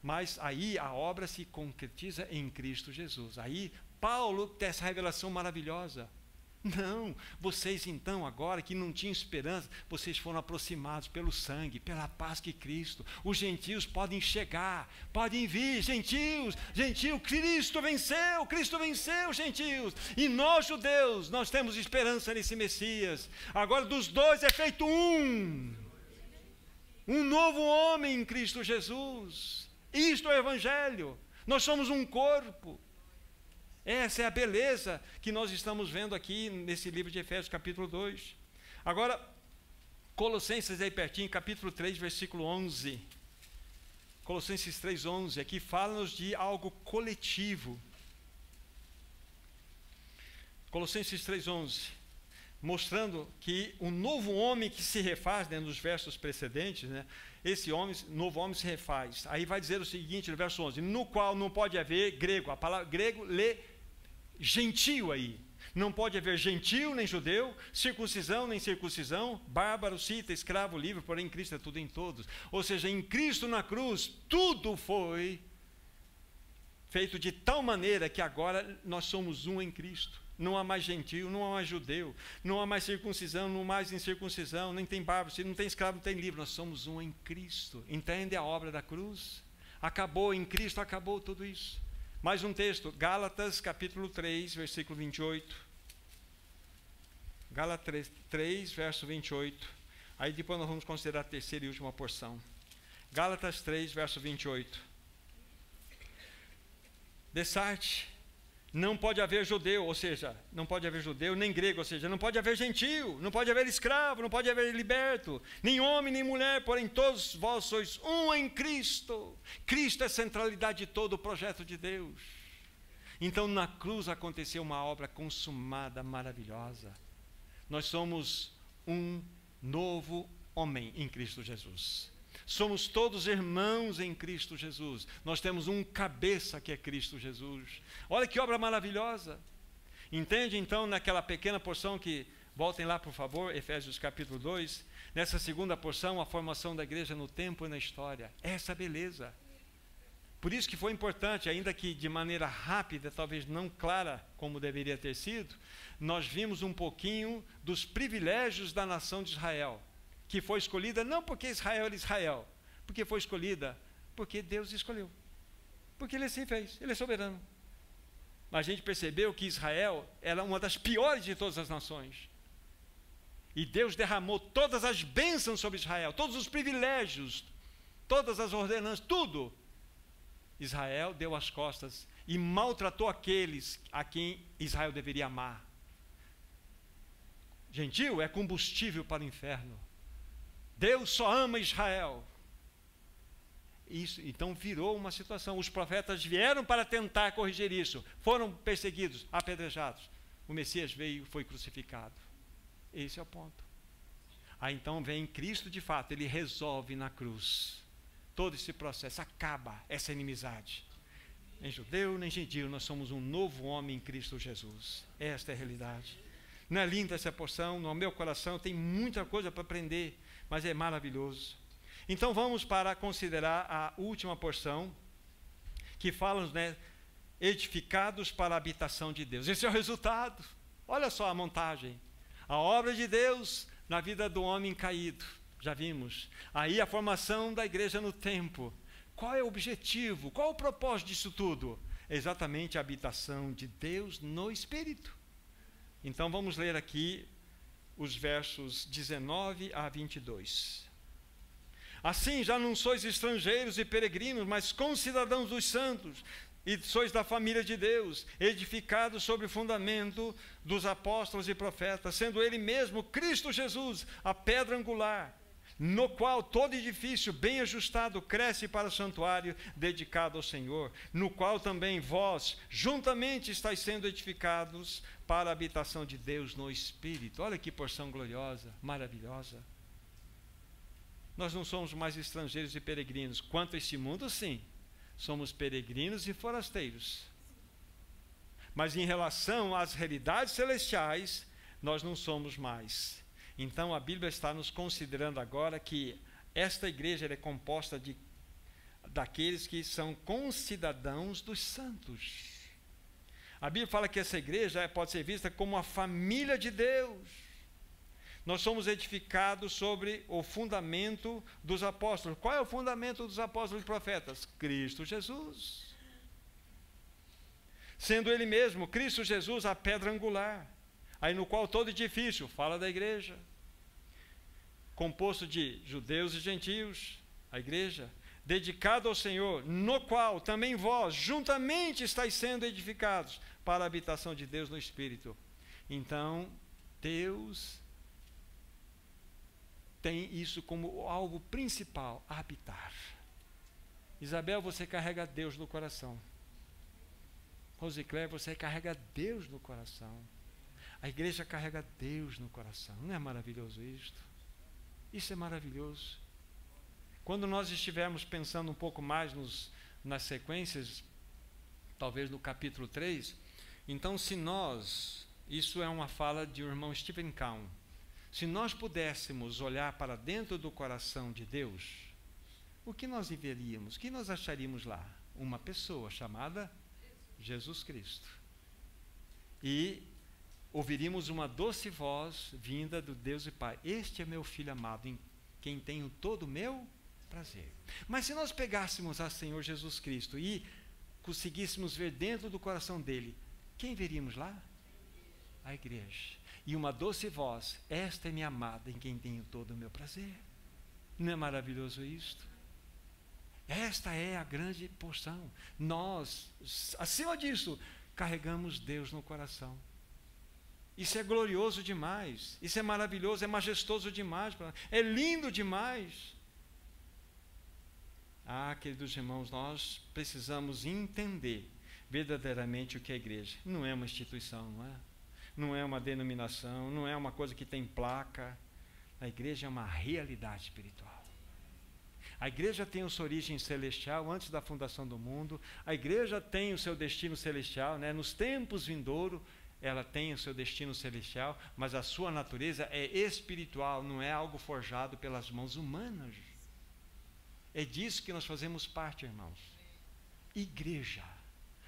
Mas aí a obra se concretiza em Cristo Jesus. Aí Paulo tem essa revelação maravilhosa. Não, vocês então agora que não tinham esperança, vocês foram aproximados pelo sangue, pela paz que Cristo. Os gentios podem chegar, podem vir, gentios, Cristo venceu, gentios. E nós judeus, nós temos esperança nesse Messias. Agora dos dois é feito um novo homem em Cristo Jesus. Isto é o Evangelho, nós somos um corpo. Essa é a beleza que nós estamos vendo aqui nesse livro de Efésios, capítulo 2. Agora, Colossenses aí pertinho, capítulo 3, versículo 11. Colossenses 3, 11, aqui fala-nos de algo coletivo. Colossenses 3, 11, mostrando que o novo homem que se refaz, né, nos versos precedentes, né, esse novo homem se refaz. Aí vai dizer o seguinte, no verso 11, no qual não pode haver grego, a palavra grego lê gentio aí. Não pode haver gentio nem judeu, circuncisão nem circuncisão, bárbaro, cita, escravo, livre, porém em Cristo é tudo em todos. Ou seja, em Cristo na cruz, tudo foi feito de tal maneira que agora nós somos um em Cristo. Não há mais gentio, não há mais judeu, não há mais circuncisão, não há mais incircuncisão, nem tem bárbaro, não tem escravo, não tem livre. Nós somos um em Cristo. Entende a obra da cruz? Acabou em Cristo, acabou tudo isso. Mais um texto, Gálatas capítulo 3, versículo 28. Gálatas 3, verso 28. Aí depois nós vamos considerar a terceira e última porção. Gálatas 3, verso 28. Dessarte, não pode haver judeu, ou seja, não pode haver judeu, nem grego, ou seja, não pode haver gentio, não pode haver escravo, não pode haver liberto, nem homem, nem mulher, porém todos vós sois um em Cristo. Cristo é a centralidade de todo o projeto de Deus. Então na cruz aconteceu uma obra consumada, maravilhosa. Nós somos um novo homem em Cristo Jesus. Somos todos irmãos em Cristo Jesus. Nós temos um cabeça que é Cristo Jesus. Olha que obra maravilhosa. Entende então naquela pequena porção que, voltem lá por favor, Efésios capítulo 2, nessa segunda porção, a formação da igreja no tempo e na história. Essa beleza. Por isso que foi importante, ainda que de maneira rápida, talvez não clara como deveria ter sido, nós vimos um pouquinho dos privilégios da nação de Israel, que foi escolhida não porque Israel era Israel, porque foi escolhida porque Deus escolheu, porque Ele assim fez, Ele é soberano. Mas a gente percebeu que Israel era uma das piores de todas as nações, e Deus derramou todas as bênçãos sobre Israel, todos os privilégios, todas as ordenanças, tudo. Israel deu as costas e maltratou aqueles a quem Israel deveria amar. Gentil é combustível para o inferno. Deus só ama Israel. Isso, então virou uma situação. Os profetas vieram para tentar corrigir isso. Foram perseguidos, apedrejados. O Messias veio e foi crucificado. Esse é o ponto. Aí então vem Cristo de fato. Ele resolve na cruz todo esse processo. Acaba essa inimizade. Nem judeu, nem gentil. Nós somos um novo homem em Cristo Jesus. Esta é a realidade. Não é linda essa porção? No meu coração tem muita coisa para aprender, mas é maravilhoso. Então vamos para considerar a última porção, que fala, né, edificados para a habitação de Deus. Esse é o resultado. Olha só a montagem. A obra de Deus na vida do homem caído. Já vimos. Aí a formação da igreja no tempo. Qual é o objetivo? Qual é o propósito disso tudo? É exatamente a habitação de Deus no Espírito. Então vamos ler aqui os versos 19 a 22. Assim já não sois estrangeiros e peregrinos, mas concidadãos dos santos, e sois da família de Deus, edificados sobre o fundamento dos apóstolos e profetas, sendo Ele mesmo, Cristo Jesus, a pedra angular, no qual todo edifício bem ajustado cresce para o santuário dedicado ao Senhor, no qual também vós juntamente estáis sendo edificados para a habitação de Deus no Espírito. Olha que porção gloriosa, maravilhosa. Nós não somos mais estrangeiros e peregrinos. Quanto a este mundo, sim, somos peregrinos e forasteiros. Mas em relação às realidades celestiais, nós não somos mais. Então a Bíblia está nos considerando agora que esta igreja é composta daqueles que são concidadãos dos santos. A Bíblia fala que essa igreja pode ser vista como a família de Deus. Nós somos edificados sobre o fundamento dos apóstolos. Qual é o fundamento dos apóstolos e profetas? Cristo Jesus. Sendo Ele mesmo, Cristo Jesus, a pedra angular. Aí no qual todo edifício, fala da igreja, composto de judeus e gentios, a igreja, dedicado ao Senhor, no qual também vós juntamente estáis sendo edificados para a habitação de Deus no Espírito. Então, Deus tem isso como algo principal, habitar. Isabel, você carrega Deus no coração. Rosicléia, você carrega Deus no coração. A igreja carrega Deus no coração. Não é maravilhoso isto? Isso é maravilhoso. Quando nós estivermos pensando um pouco mais nas sequências, talvez no capítulo 3, então se nós, isso é uma fala de um irmão Stephen Kahn, se nós pudéssemos olhar para dentro do coração de Deus, o que nós veríamos? O que nós acharíamos lá? Uma pessoa chamada Jesus Cristo. E ouviríamos uma doce voz vinda do Deus e Pai. Este é meu filho amado, em quem tenho todo o meu prazer. Mas se nós pegássemos a Senhor Jesus Cristo e conseguíssemos ver dentro do coração dele, quem veríamos lá? A igreja. E uma doce voz, esta é minha amada, em quem tenho todo o meu prazer. Não é maravilhoso isto? Esta é a grande porção. Nós, acima disso, carregamos Deus no coração. Isso é glorioso demais, isso é maravilhoso, é majestoso demais, é lindo demais. Ah, queridos irmãos, nós precisamos entender verdadeiramente o que é a igreja. Não é uma instituição, não é? Não é uma denominação, não é uma coisa que tem placa. A igreja é uma realidade espiritual. A igreja tem a sua origem celestial antes da fundação do mundo. A igreja tem o seu destino celestial, né? Nos tempos vindouros, ela tem o seu destino celestial, mas a sua natureza é espiritual, não é algo forjado pelas mãos humanas. É disso que nós fazemos parte, irmãos. Igreja.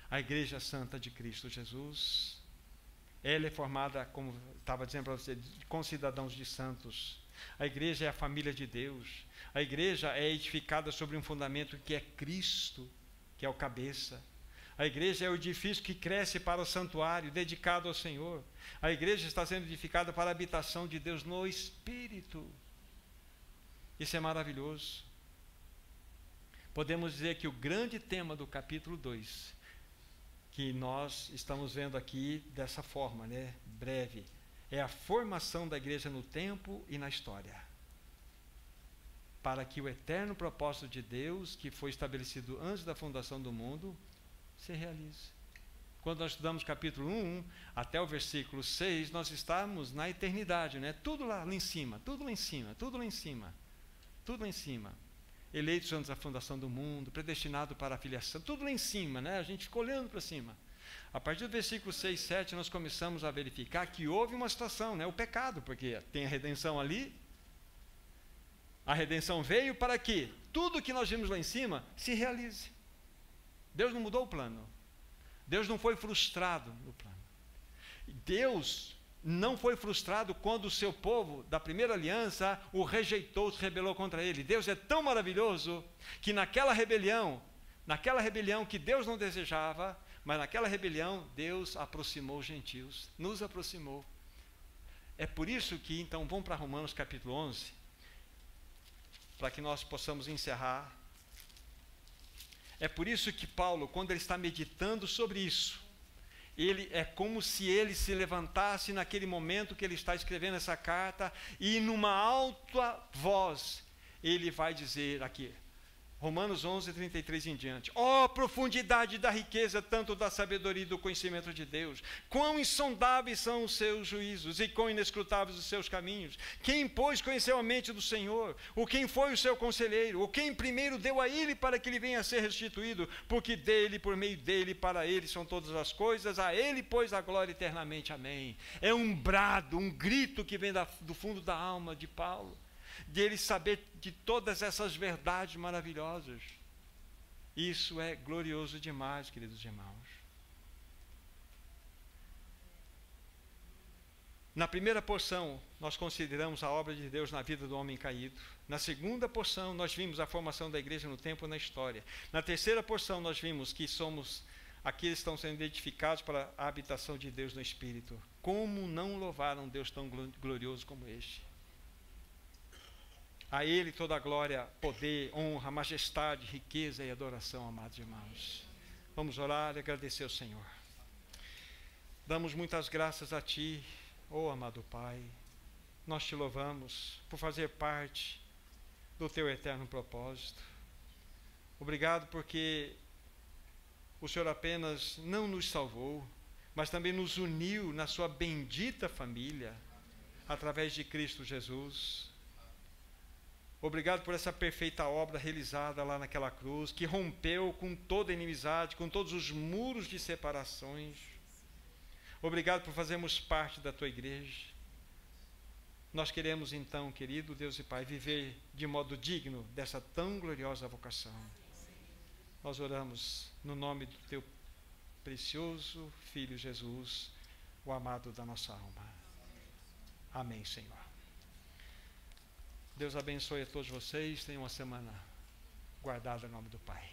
A Igreja Santa de Cristo Jesus. Ela é formada, como estava dizendo para você, com cidadãos de santos. A igreja é a família de Deus. A igreja é edificada sobre um fundamento que é Cristo, que é o cabeça. A igreja é o edifício que cresce para o santuário, dedicado ao Senhor. A igreja está sendo edificada para a habitação de Deus no Espírito. Isso é maravilhoso. Podemos dizer que o grande tema do capítulo 2, que nós estamos vendo aqui dessa forma, né, breve, é a formação da igreja no tempo e na história, para que o eterno propósito de Deus, que foi estabelecido antes da fundação do mundo, se realize. Quando nós estudamos capítulo 1 até o versículo 6, nós estamos na eternidade, né? Tudo lá em cima, tudo lá em cima, tudo lá em cima, tudo lá em cima. Eleitos antes da fundação do mundo, predestinado para a filiação, tudo lá em cima, né? A gente ficou olhando para cima. A partir do versículo 6, 7, nós começamos a verificar que houve uma situação, né? O pecado, porque tem a redenção ali. A redenção veio para que tudo que nós vimos lá em cima se realize. Deus não mudou o plano. Deus não foi frustrado no plano. Deus não foi frustrado quando o seu povo da primeira aliança o rejeitou, se rebelou contra ele. Deus é tão maravilhoso que naquela rebelião que Deus não desejava, mas naquela rebelião Deus aproximou os gentios, nos aproximou. É por isso que, então, vamos para Romanos capítulo 11, para que nós possamos encerrar. É por isso que Paulo, quando ele está meditando sobre isso, é como se ele se levantasse naquele momento que ele está escrevendo essa carta e numa alta voz ele vai dizer aqui, Romanos 11, 33 em diante: ó profundidade da riqueza, tanto da sabedoria e do conhecimento de Deus, quão insondáveis são os seus juízos e quão inescrutáveis os seus caminhos. Quem, pois, conheceu a mente do Senhor? Ou quem foi o seu conselheiro? Ou quem primeiro deu a ele para que ele venha a ser restituído? Porque dele, por meio dele, para ele são todas as coisas, a ele, pois, a glória eternamente. Amém. É um brado, um grito que vem do fundo da alma de Paulo, de ele saber de todas essas verdades maravilhosas. Isso é glorioso demais, queridos irmãos. Na primeira porção, nós consideramos a obra de Deus na vida do homem caído. Na segunda porção, nós vimos a formação da igreja no tempo e na história. Na terceira porção, nós vimos que aqui estão sendo edificados para a habitação de Deus no Espírito. Como não louvar um Deus tão glorioso como este? A Ele toda a glória, poder, honra, majestade, riqueza e adoração, amados irmãos. Vamos orar e agradecer ao Senhor. Damos muitas graças a Ti, ó amado Pai. Nós Te louvamos por fazer parte do Teu eterno propósito. Obrigado porque o Senhor apenas não nos salvou, mas também nos uniu na Sua bendita família, através de Cristo Jesus. Obrigado por essa perfeita obra realizada lá naquela cruz, que rompeu com toda a inimizade, com todos os muros de separações. Obrigado por fazermos parte da Tua igreja. Nós queremos então, querido Deus e Pai, viver de modo digno dessa tão gloriosa vocação. Nós oramos no nome do Teu precioso Filho Jesus, o amado da nossa alma. Amém, Senhor. Deus abençoe a todos vocês. Tenham uma semana guardada em nome do Pai.